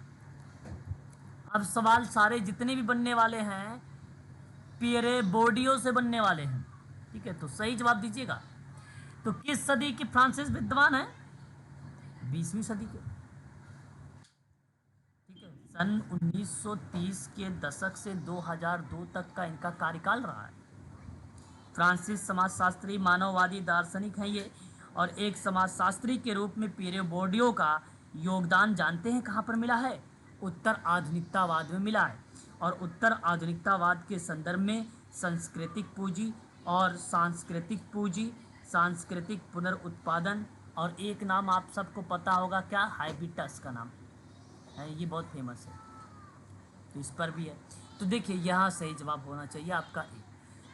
अब सवाल सारे जितने भी बनने वाले हैं पियरे बोर्डियो से बनने वाले हैं, ठीक है? तो सही जवाब दीजिएगा। तो किस सदी के फ्रांसीस विद्वान है? 20वीं सदी के, ठीक है? सन 1930 के दशक से 2002 तक का इनका कार्यकाल रहा है। फ्रांसीस समाजशास्त्री, मानववादी दार्शनिक हैं ये, और एक समाजशास्त्री के रूप में पियरे बोर्डियो का योगदान जानते हैं कहाँ पर मिला है? उत्तर आधुनिकतावाद में मिला है। और उत्तर आधुनिकतावाद के संदर्भ में सांस्कृतिक पूंजी और सांस्कृतिक पुनर्उत्पादन, और एक नाम आप सबको पता होगा क्या? हाइबिटस का नाम है, ये बहुत फेमस है, तो इस पर भी है। तो देखिए यहाँ सही जवाब होना चाहिए आपका ए।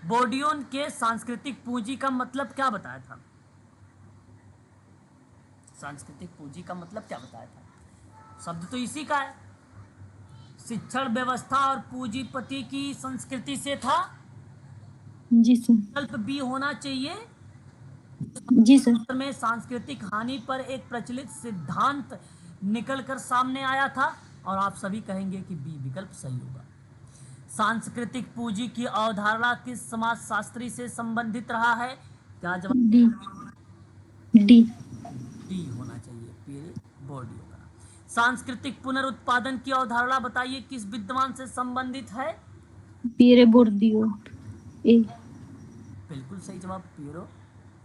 बोर्डियो के सांस्कृतिक पूंजी का मतलब क्या बताया था? सांस्कृतिक पूंजी का मतलब क्या बताया था? शब्द तो इसी का है, शिक्षण व्यवस्था और पूंजीपति की संस्कृति से था। जी सर। विकल्प बी होना चाहिए। जी सर। में सांस्कृतिक हानि पर एक प्रचलित सिद्धांत निकलकर सामने आया था, और आप सभी कहेंगे कि बी विकल्प सही होगा। सांस्कृतिक पूंजी की अवधारणा किस समाजशास्त्री से संबंधित रहा है? क्या जवाब? डी। डी होना चाहिए। बोर्डियो का। सांस्कृतिक पुनरुत्पादन की अवधारणा बताइए, किस विद्वान से संबंधित है? पियरे बोर्दियो। ए। बिल्कुल सही जवाब, पियरो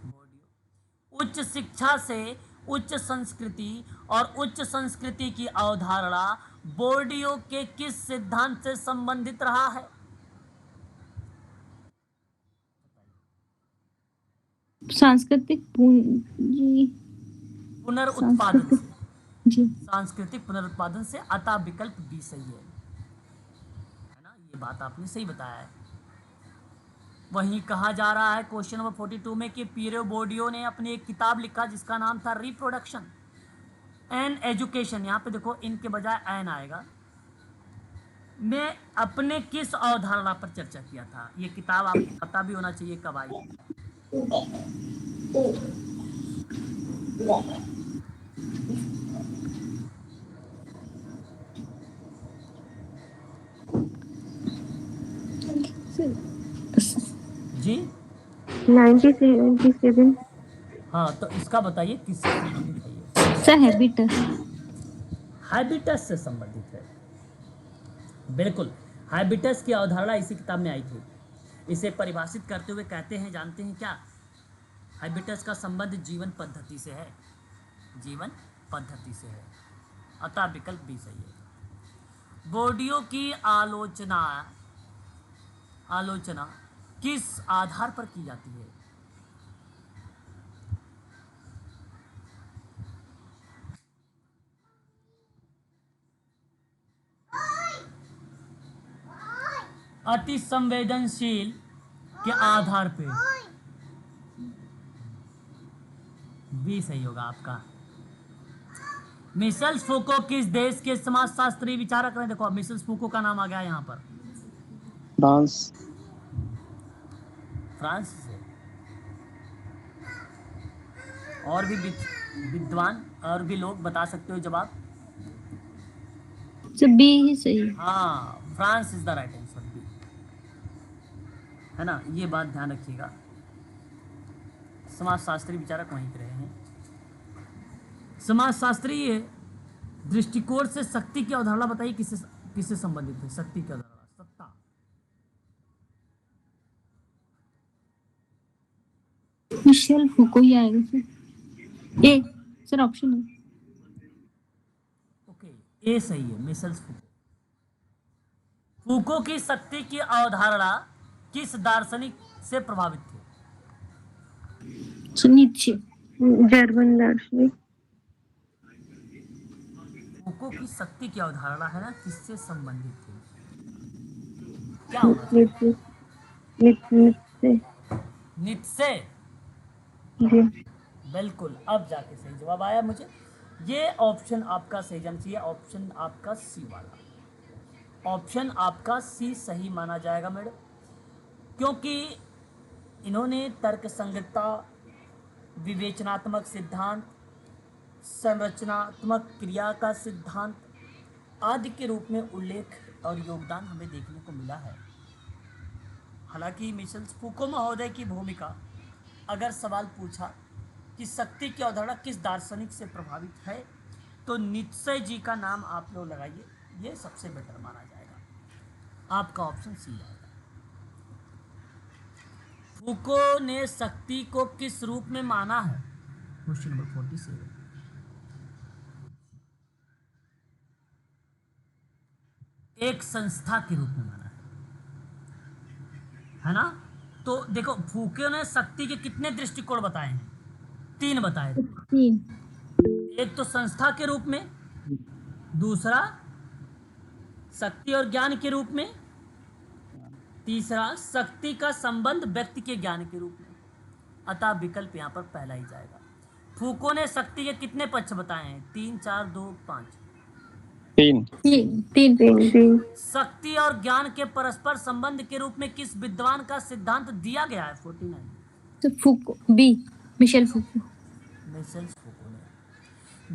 बोर्डियो। उच्च शिक्षा से उच्च संस्कृति और उच्च संस्कृति की अवधारणा बोर्डियो के किस सिद्धांत से संबंधित रहा है? सांस्कृतिक पूंजी। पुनरुत्पादन सांस्कृतिक। से। जी। सांस्कृतिक पुनरुत्पादन से, अतः विकल्प बी सही है ना? ये बात आपने सही बताया है। वहीं कहा जा रहा है क्वेश्चन नंबर 42 में कि पियरे बोर्डियो ने अपनी एक किताब लिखा जिसका नाम था रिप्रोडक्शन एंड एजुकेशन। यहाँ पे देखो इनके बजाय एन आएगा। मैं अपने किस अवधारणा पर चर्चा किया था? ये किताब आपको पता भी होना चाहिए कब आई। जी 1977। हाँ, तो इसका बताइए किससे संबंधित है ये? Sir habits. हैबिटस से संबंधित है, बिल्कुल। हैबिटस की अवधारणा इसी किताब में आई थी। इसे परिभाषित करते हुए कहते हैं, जानते हैं क्या? हैबिटस का संबंध जीवन पद्धति से है, जीवन पद्धति से है, अतः विकल्प भी सही है। बोर्डियो की आलोचना किस आधार पर की जाती है? अति संवेदनशील के आधार पे। भी सही होगा आपका। मिशेल फूको किस देश के समाजशास्त्री विचारक रहे? देखो अब मिशेल फूको का नाम आ गया यहाँ पर। फ्रांस। फ्रांस से। और भी विद्वान और भी लोग बता सकते हो जवाब। सर बी ही सही। हाँ, France is the right answer, B, है ना? ये बात ध्यान रखिएगा, समाजशास्त्री विचारक वहीं के रहे हैं। समाजशास्त्रीय दृष्टिकोण से शक्ति की अवधारणा बताइए, किससे संबंधित है शक्ति की अवधारणा? सत्ता। मिशेल फूको ही आएगा सर। ए सर ऑप्शन है। ओके, ए सही है, मिशेल फूको। फूको की शक्ति की अवधारणा किस दार्शनिक से प्रभावित थी? नीचे। जर्मन दार्शनिक। फूको की शक्ति की अवधारणा है ना, किससे संबंधित थी? क्या होना चाहिए? नीत्शे। जी। बिल्कुल, अब जाके सही जवाब आया मुझे। ये ऑप्शन आपका सही जाना चाहिए, ऑप्शन आपका सी वाला। ऑप्शन आपका सी सही माना जाएगा मैडम, क्योंकि इन्होंने तर्क संगतता, विवेचनात्मक सिद्धांत, संरचनात्मक क्रिया का सिद्धांत आदि के रूप में उल्लेख और योगदान हमें देखने को मिला है। हालांकि मिशेल फूको महोदय की भूमिका, अगर सवाल पूछा कि शक्ति की अवधारणा किस दार्शनिक से प्रभावित है, तो नीत्शे जी का नाम आप लोग लगाइए, ये सबसे बेटर माना जाएगा। आपका ऑप्शन सी आएगा। फूको ने शक्ति को किस रूप में माना है? Question number 47। एक संस्था के रूप में माना है ना? तो देखो फूके ने शक्ति के कितने दृष्टिकोण बताए हैं? 3 बताए थे। 3। एक तो संस्था के रूप में, दूसरा शक्ति और ज्ञान के रूप में, तीसरा शक्ति का संबंध व्यक्ति के ज्ञान के रूप में, अतः विकल्प यहाँ पर पहला ही जाएगा। फूको ने शक्ति के कितने पक्ष बताए हैं? 3, 4, 2, 5। 3। शक्ति और ज्ञान के परस्पर संबंध के रूप में किस विद्वान का सिद्धांत दिया गया है? 49। तो Foucault B, Michel Foucault. Michel Foucault ने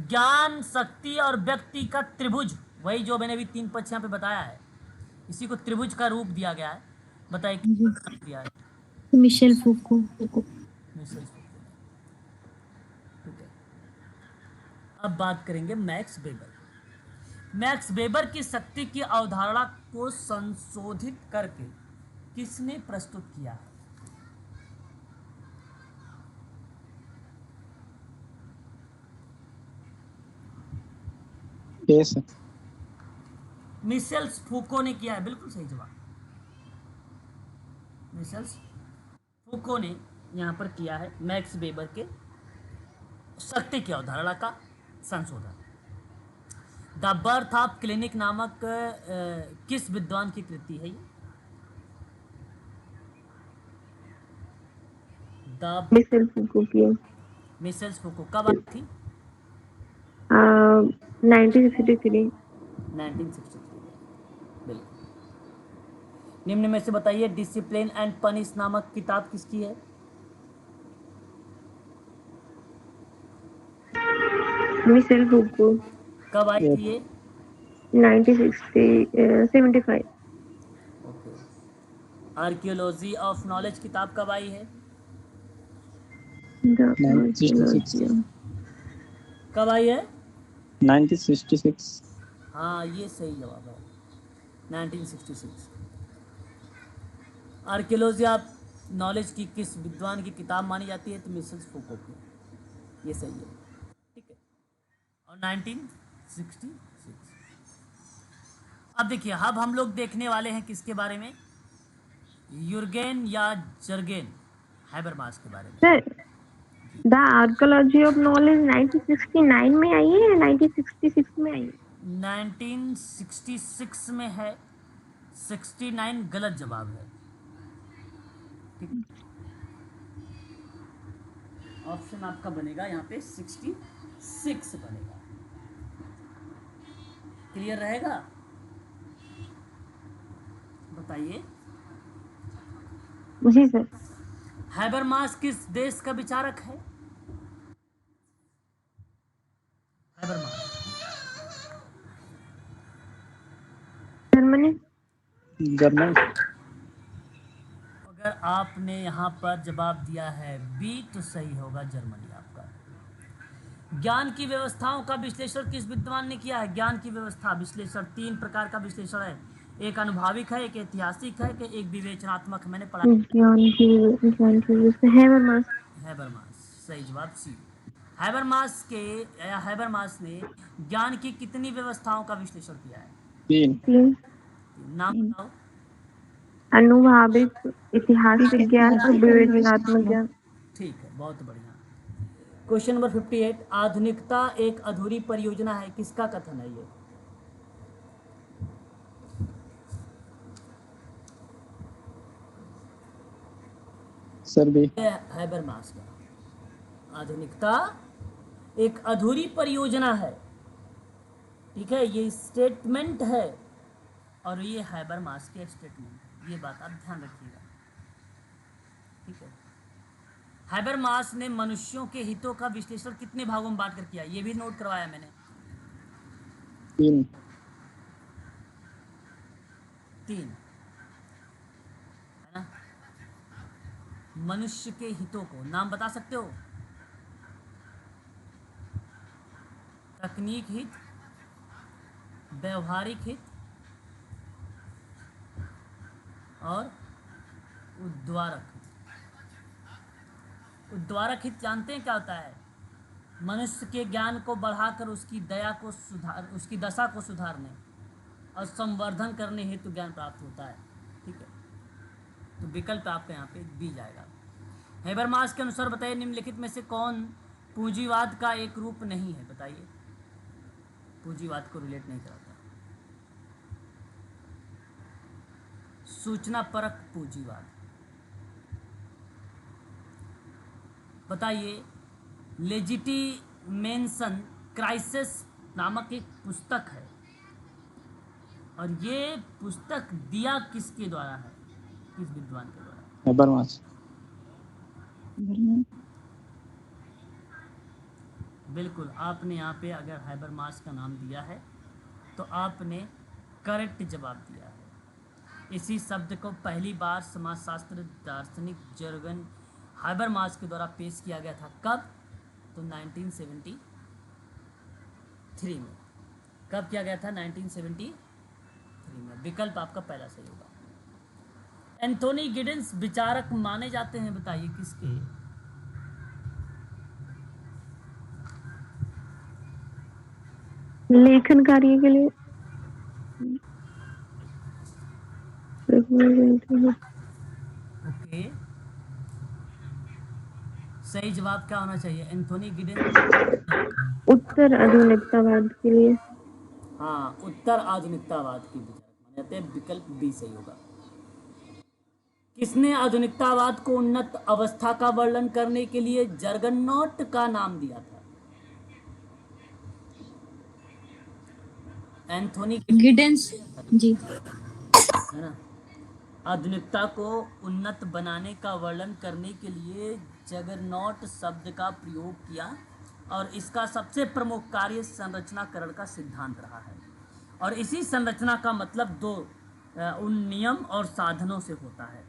ज्ञान, शक्ति और व्यक्ति का त्रिभुज, वही जो मैंने भी 3 पक्ष यहाँ पे बताया है, इसी को त्रिभुज का रूप दिया गया है। बताइए किसने दिया है? Michel Foucault. मिशेल फूको ने। ठीक है, अब बात करेंगे मैक्स वेबर। मैक्स वेबर की शक्ति की अवधारणा को संशोधित करके किसने प्रस्तुत किया है? Yes sir. मिशेल्स फूको ने किया है, बिल्कुल सही जवाब। मिशेल्स फूको ने यहाँ पर किया है मैक्स वेबर के शक्ति की अवधारणा का संशोधन। द बर्थ ऑफ क्लिनिक नामक किस विद्वान की कृति है ये? द मिसेल फूको की मिशेल्स फूको कब आई थी? 1963। 1963 में, बिल्कुल। निम्न में से बताइए डिसिप्लिन एंड पनिश नामक किताब किसकी है? मिसेल फूको कब आई यस। थी ये? 1975। ओके। आर्कियोलॉजी ऑफ नॉलेज किताब कब आई है? 1966। कब आई है? 1966। हाँ, ये सही जवाब है, 1966। आर्कियोलॉजी ऑफ नॉलेज की किस विद्वान की किताब मानी जाती है? तो मिशेल्स फूको की, ये सही है, ठीक है। और 1966। अब देखिए, अब हम लोग देखने वाले हैं किसके बारे में? यूर्गेन या जर्गेन हैबरमास के बारे में। Sir, the archaeology of knowledge 1969 में आई है या 1966 में आई है? 1966 में है, 69 गलत जवाब है, ठीक। ऑप्शन आपका बनेगा यहाँ पे 66 बनेगा। क्लियर रहेगा? बताइए, जी सर। हैबरमास किस देश का विचारक है? Habermas Germany. जर्मन। अगर आपने यहाँ पर जवाब दिया है बी तो सही होगा, जर्मनी आपका। ज्ञान की व्यवस्थाओं का विश्लेषण किस विद्वान ने किया है? ज्ञान की व्यवस्था विश्लेषण 3 प्रकार का विश्लेषण है, एक अनुभाविक है, एक ऐतिहासिक है, कि एक विवेचनात्मक है। मैंने पढ़ा ज्ञान की हैबरमास। हैबरमास, सही जवाब सी। हैबरमास ने ज्ञान की कितनी व्यवस्थाओं का विश्लेषण किया है? 3। 3। नाम बताओ। अनुभाविक, ऐतिहासिक ज्ञान और विवेचनात्मक ज्ञान। ठीक है, बहुत बढ़िया। क्वेश्चन नंबर 58, आधुनिकता एक अधूरी परियोजना है, किसका कथन है ये? सर भी। हैबरमास का। आधुनिकता एक अधूरी परियोजना है, ठीक है, ये स्टेटमेंट है, और ये हैबरमास के स्टेटमेंट है, ये बात आप ध्यान रखिएगा, ठीक है। हैबरमास ने मनुष्यों के हितों का विश्लेषण कितने भागों में बांट कर किया? ये भी नोट करवाया मैंने। 3। 3 है ना। मनुष्य के हितों को नाम बता सकते हो? तकनीक हित, व्यवहारिक हित और उद्वारक हित। उद्वारक हित जानते हैं क्या होता है? मनुष्य के ज्ञान को बढ़ाकर उसकी उसकी दशा को सुधारने और संवर्धन करने हेतु ज्ञान प्राप्त होता है, ठीक है। तो विकल्प आपका यहाँ पे दी जाएगा। हैबरमास के अनुसार बताइए, निम्नलिखित में से कौन पूंजीवाद का एक रूप नहीं है? बताइए, पूंजीवाद को रिलेट नहीं कराता। सूचना परक पूंजीवाद। बताइए, लेजिटिमेशन क्राइसिस नामक एक पुस्तक है, और ये पुस्तक दिया किसके द्वारा है? किस विद्वान के द्वारा? हैबरमास। बिल्कुल, आपने यहाँ पे अगर हैबरमास का नाम दिया है तो आपने करेक्ट जवाब दिया है। इसी शब्द को पहली बार समाजशास्त्र दार्शनिक जर्गन हैबरमास के द्वारा पेश किया गया था। कब? तो 1974 में। कब किया गया था? 1973 में। विकल्प आपका पहला सही होगा। एंथोनी गिडेंस विचारक माने जाते हैं, बताइए किसके? लेखन कार्य के लिए। ओके, सही जवाब क्या होना चाहिए? Anthony Giddens. उत्तर आधुनिकतावाद के लिए। हाँ, उत्तर आधुनिकतावाद की विचारक माने जाते हैं। विकल्प बी सही होगा। किसने आधुनिकतावाद को उन्नत अवस्था का वर्णन करने के लिए जर्गनॉट का नाम दिया था? एंथोनी गिडेंस जी। है ना। आधुनिकता को उन्नत बनाने का वर्णन करने के लिए जगरनॉट शब्द का प्रयोग किया और इसका सबसे प्रमुख कार्य संरचनाकरण का सिद्धांत रहा है। और इसी संरचना का मतलब उन नियम और साधनों से होता है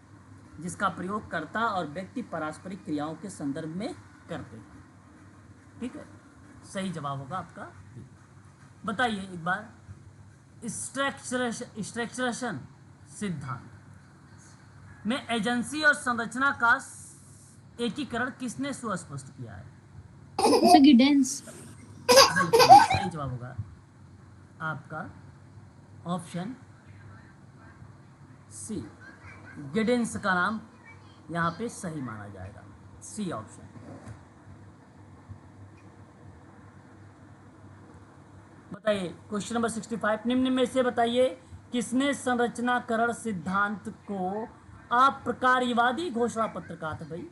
जिसका प्रयोग कर्ता और व्यक्ति पारस्परिक क्रियाओं के संदर्भ में करते हैं। ठीक है, सही जवाब होगा आपका। बताइए एक बार, स्ट्रक्चरेशन सिद्धांत में एजेंसी और संरचना का एकीकरण किसने सुस्पष्ट किया है? Sir Giddens. सही जवाब होगा आपका ऑप्शन सी। गिडेंस का नाम यहाँ पे सही माना जाएगा, सी ऑप्शन। बताइए क्वेश्चन नंबर 65, निम्न में से बताइए किसने संरचनाकरण सिद्धांत को अप्रकार्यवादी घोषणा पत्र कहा था? भाई,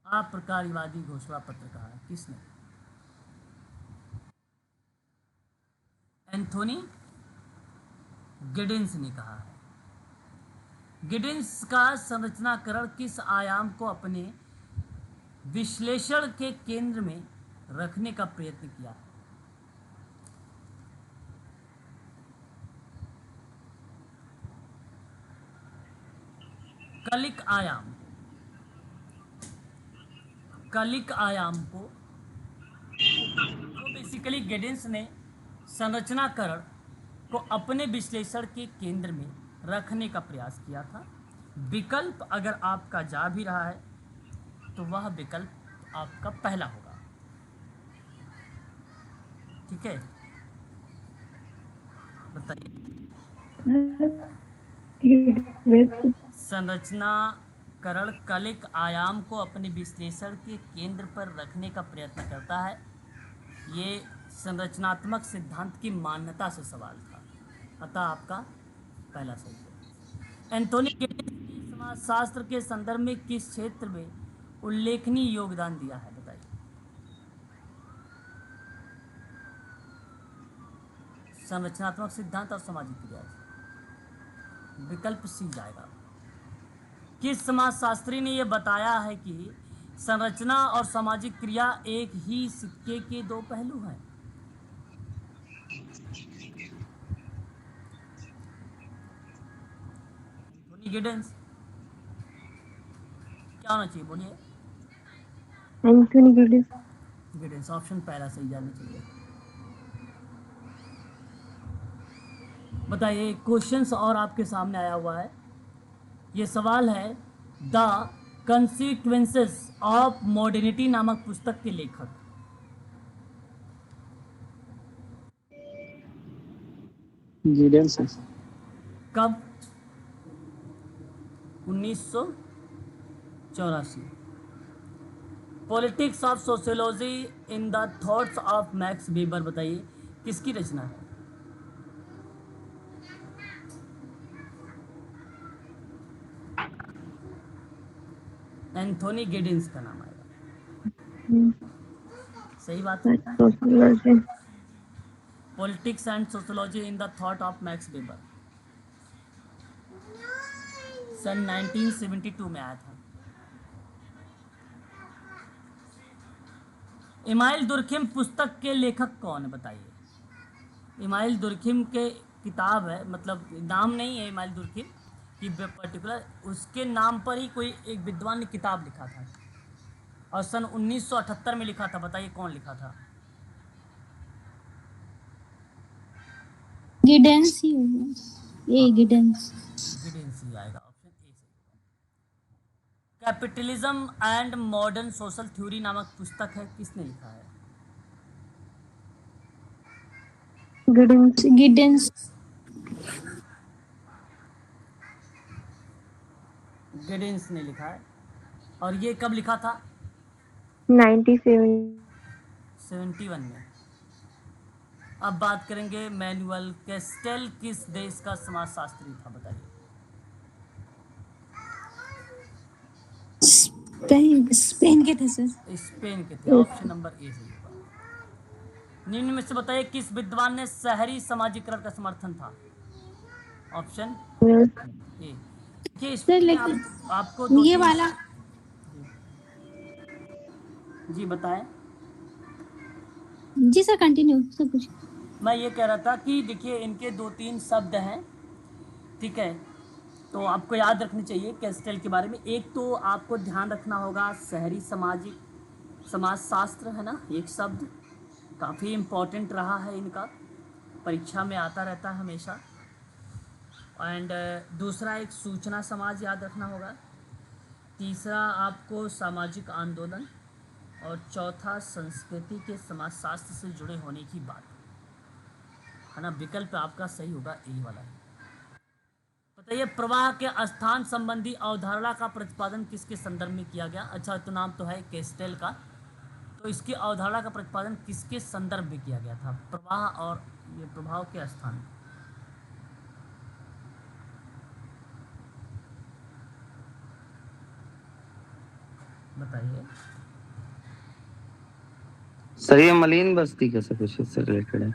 अप्रकार्यवादी घोषणा पत्र कहा है किसने? एंथोनी गिडेंस ने कहा है। गिडेंस का संरचनाकरण किस आयाम को अपने विश्लेषण के केंद्र में रखने का प्रयत्न किया है? कलिक आयाम, कलिक आयाम को तो बेसिकली गिडेंस ने संरचनाकरण को अपने विश्लेषण के केंद्र में रखने का प्रयास किया था। विकल्प अगर आपका जा भी रहा है तो वह विकल्प आपका पहला होगा। ठीक है, बताइए। संरचनाकरण कलिक आयाम को अपने विश्लेषण के केंद्र पर रखने का प्रयत्न करता है। ये संरचनात्मक सिद्धांत की मान्यता से सवाल था, अतः आपका पहला सही है। एंथोनी गिडेंस ने समाजशास्त्र के संदर्भ में किस क्षेत्र में उल्लेखनीय योगदान दिया है? बताइए। संरचनात्मक सिद्धांत और सामाजिक क्रिया, विकल्प सी जाएगा। किस समाजशास्त्री ने यह बताया है कि संरचना और सामाजिक क्रिया एक ही सिक्के के दो पहलू हैं? Anthony Giddens. क्या होना चाहिए, बोलिए। Anthony Giddens. गिडेंस ऑप्शन पहला सही जाना चाहिए। बताइए, क्वेश्चंस और आपके सामने आया हुआ है। ये सवाल है, द कंसिक्वेंसेस ऑफ मॉडर्निटी नामक पुस्तक के लेखक? गिडेंस। कब? 1984। Politics of sociology in the thoughts of Max weber, बताइए किसकी रचना है? एंथोनी गिडेंस का नाम आएगा। सही बात है। Sociology. Politics and sociology in the thought of Max Weber, सन 1972 में आया था। इमाइल दुर्खिम पुस्तक के लेखक कौन है? बताइए। इमाइल दुर्खिम के किताब है, मतलब नाम नहीं है इमाइल दुर्खिम की पर्टिकुलर, उसके नाम पर ही कोई एक विद्वान ने किताब लिखा था और सन 1978 में लिखा था, बताइए कौन लिखा था? गिडेंस ही होगा, ए गिडेंस। गिडेंस ही आएगा, ऑप्शन ए सही होगा। Capitalism and modern social theory नामक पुस्तक है, किसने लिखा है? गिडेंस। गिडेंस। गिडेंस ने लिखा है। और ये कब लिखा था? 97। 71 में। अब बात करेंगे मैनुअल कैस्टेल किस देश का समाजशास्त्री था, बताइए। स्पेन के थे सर। स्पेन के थे, ऑप्शन नंबर ए सही होगा। निम्न में से बताइए किस विद्वान ने शहरी समाजीकरण का समर्थन था? Option A. देखिए सर इसमें लेकिन आपको दो ये तीन। वाला जी बताएं। जी सर, कंटिन्यू सब कुछ। मैं ये कह रहा था कि देखिए इनके दो तीन शब्द हैं, ठीक है, तो आपको याद रखनी चाहिए कैस्टेल के बारे में। एक तो आपको ध्यान रखना होगा शहरी सामाजिक समाजशास्त्र, है ना, एक शब्द काफ़ी इम्पोर्टेंट रहा है इनका, परीक्षा में आता रहता है हमेशा। एंड दूसरा एक सूचना समाज याद रखना होगा। तीसरा आपको सामाजिक आंदोलन। और चौथा संस्कृति के समाजशास्त्र से जुड़े होने की बात, है ना। विकल्प आपका सही होगा ए वाला है। बताइए प्रवाह के स्थान संबंधी अवधारणा का प्रतिपादन किसके संदर्भ में किया गया? अच्छा तो नाम तो है कैस्टेल का, तो इसकी अवधारणा का प्रतिपादन किसके संदर्भ में किया गया था? प्रवाह और ये प्रभाव के स्थान। बताइए। सर ये मलिन बस्ती का सब कुछ इससे रिलेटेड है।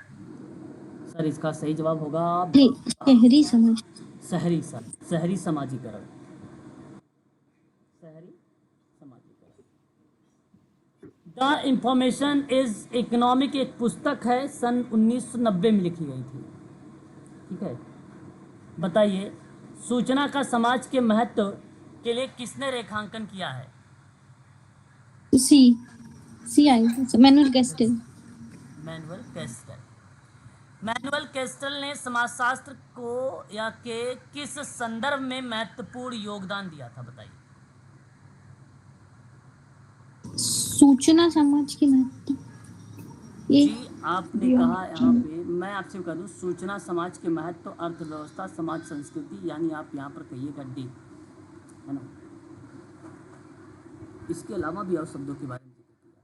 सर इसका सही जवाब होगा शहरी समझ। शहरी शहरी समाजीकरण। शहरी समाजीकरण। द इंफॉर्मेशन इज इकोनॉमिक एक पुस्तक है, सन 1990 में लिखी गई थी, ठीक है। बताइए सूचना का समाज के महत्व के लिए किसने रेखांकन किया है? C C I Manuel Castells. Manuel Castells. Manuel Castells ने समाजशास्त्र को या के किस संदर्भ में महत्वपूर्ण योगदान दिया था, बताइए। सूचना समाज के महत्व। ये जी आपने कहा यहाँ पे, मैं आपसे बता दूँ, सूचना समाज के महत्व, अर्थव्यवस्था, समाज, संस्कृति, यानी आप यहाँ पर कहिएगा डी, है ना। इसके अलावा भी और शब्दों के बारे में जिक्र किया।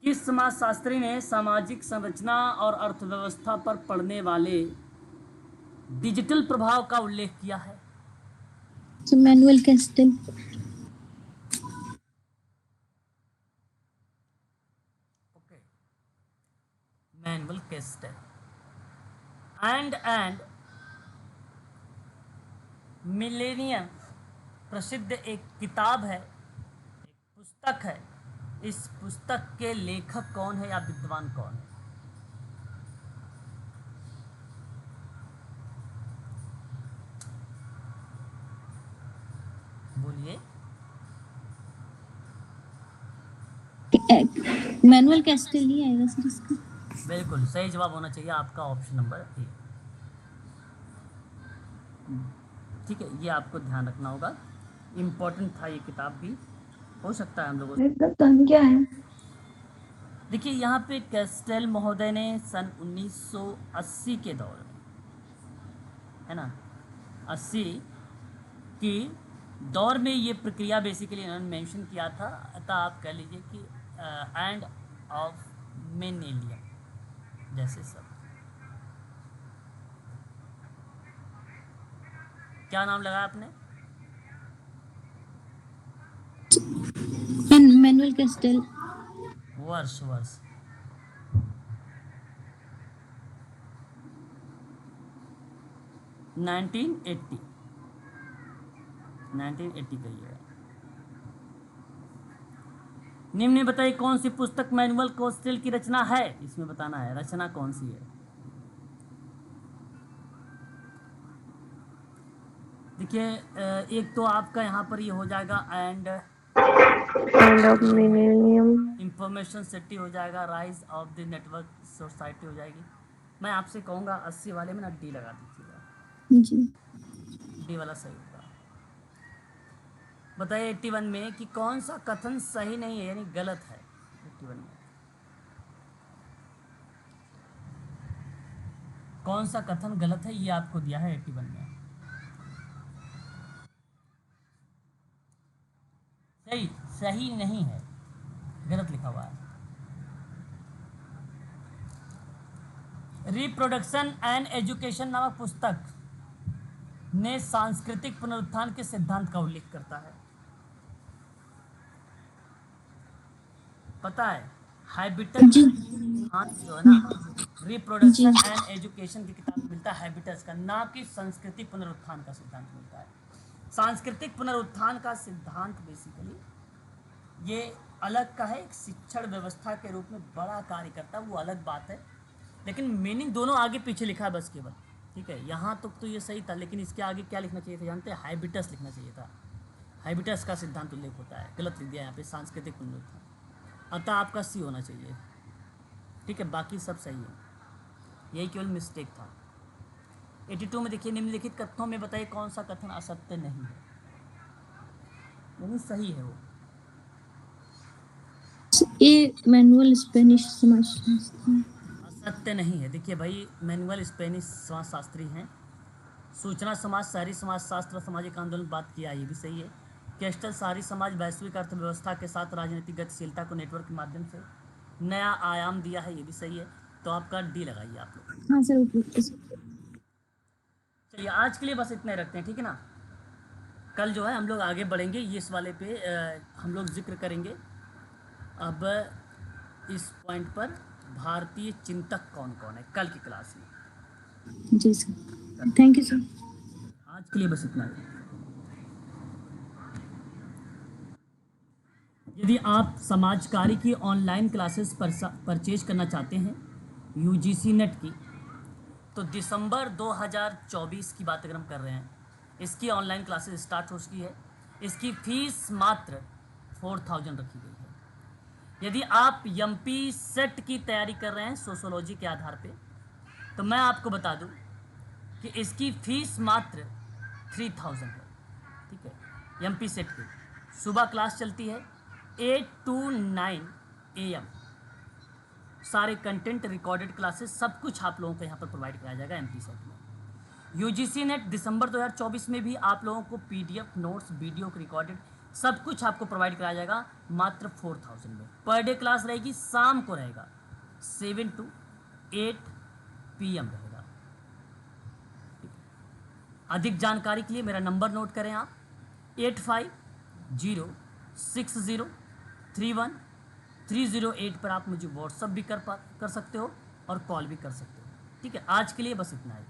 किस समाजशास्त्री ने सामाजिक संरचना और अर्थव्यवस्था पर पड़ने वाले डिजिटल प्रभाव का उल्लेख किया है? Manuel Castells. Okay, Manuel Castells. And millennium प्रसिद्ध एक किताब है, एक पुस्तक है। इस पुस्तक के लेखक कौन है या विद्वान कौन है? बोलिए। मैनुअल कैस्टेल ही आएगा सर इसका। बिल्कुल सही जवाब होना चाहिए आपका ऑप्शन नंबर ए, ठीक है। ये आपको ध्यान रखना होगा, इम्पोर्टेंट था ये किताब भी, हो सकता है हम लोगों से। क्या है? देखिए यहाँ पे कैस्टेल महोदय ने सन 1980 के दौर में, है ना, 80 की दौर में ये प्रक्रिया बेसिकली इन्होंने मेंशन किया था। अतः आप कह लीजिए कि एंड ऑफ मेनेलियम जैसे सब। क्या नाम लगाया आपने? मैनुअल कैस्टेल। वर्ष 1980 कहिएगा। निम्न में बताइए कौन सी पुस्तक मैनुअल कैस्टेल की रचना है? इसमें बताना है रचना कौन सी है। देखिए एक तो आपका यहाँ पर ये हो जाएगा end of millennium. Information city हो जाएगा, rise of the network society हो जाएगी। मैं आपसे कहूँगा 80 वाले में ना डी लगा दीजिएगा, जी डी वाला सही होगा। बताइए 81 में कि कौन सा कथन सही नहीं है यानी गलत है। 81 में कौन सा कथन गलत है ये आपको दिया है 81 में। सही सही नहीं है, गलत लिखा हुआ है। रिप्रोडक्शन एंड एजुकेशन नामक पुस्तक ने सांस्कृतिक पुनरुत्थान के सिद्धांत का उल्लेख करता है। पता है हैबिटस सिद्धांत जो है ना, रिप्रोडक्शन एंड एजुकेशन की किताब मिलता है हैबिटस का, ना कि सांस्कृतिक पुनरुत्थान का सिद्धांत मिलता है। सांस्कृतिक पुनरुत्थान का सिद्धांत बेसिकली ये अलग का है, एक शिक्षण व्यवस्था के रूप में बड़ा कार्य करता है, वो अलग बात है। लेकिन मीनिंग दोनों आगे पीछे लिखा है बस केवल, ठीक है। यहाँ तक तो ये सही था, लेकिन इसके आगे क्या लिखना चाहिए था जानते हैं? हैबिटस लिखना चाहिए था। हैबिटस का सिद्धांत उल्लेख होता है, गलत लिख दिया यहाँ पे सांस्कृतिक पुनरुत्थान। अतः आपका सी होना चाहिए, ठीक है। बाकी सब सही है, यही केवल मिस्टेक था। 82 में देखिए, निम्नलिखित कथनों में बताइए कौन सा कथन असत्य नहीं है यानी सही है वो। ए मैनुअल स्पेनिश समाजशास्त्री असत्य नहीं है। देखिए भाई, मैनुअल स्पेनिश समाजशास्त्री हैं। सूचना समाज, शहरी समाजशास्त्र, सामाजिक आंदोलन बात किया, ये भी सही है। कैस्टल शहरी समाज वैश्विक अर्थव्यवस्था के साथ राजनीतिक गतिशीलता को नेटवर्क के माध्यम से नया आयाम दिया है, ये भी सही है। तो आपका डी लगाइए आप लोग। हाँ सर ओके सर। चलिए आज के लिए बस इतना ही रखते हैं, ठीक है ना। कल जो है हम लोग आगे बढ़ेंगे, ये इस वाले पे हम लोग जिक्र करेंगे अब इस पॉइंट पर भारतीय चिंतक कौन कौन है, कल की क्लास में। जी सर, थैंक यू सर। आज के लिए बस इतना ही। यदि आप समाजकारी की ऑनलाइन क्लासेस परचेज करना चाहते हैं यूजीसी नेट की, तो दिसंबर 2024 की बात अगर हम कर रहे हैं, इसकी ऑनलाइन क्लासेस स्टार्ट हो चुकी है। इसकी फ़ीस मात्र 4000 रखी गई है। यदि आप एमपी सेट की तैयारी कर रहे हैं सोशोलॉजी के आधार पे, तो मैं आपको बता दूं कि इसकी फ़ीस मात्र 3000 है, ठीक है। एमपी सेट की सुबह क्लास चलती है 8 to 9 AM। सारे कंटेंट, रिकॉर्डेड क्लासेस, सब कुछ आप लोगों को यहाँ पर प्रोवाइड कराया जाएगा एमपी सेट में। यूजीसी नेट दिसंबर 2024 में भी आप लोगों को पीडीएफ, नोट्स, वीडियो रिकॉर्डेड सब कुछ आपको प्रोवाइड कराया जाएगा मात्र 4000 में। पर डे क्लास रहेगी, शाम को रहेगा 7 to 8 PM रहेगा। अधिक जानकारी के लिए मेरा नंबर नोट करें आप, 8506031308 पर आप मुझे व्हाट्सअप भी कर सकते हो और कॉल भी कर सकते हो, ठीक है। आज के लिए बस इतना है।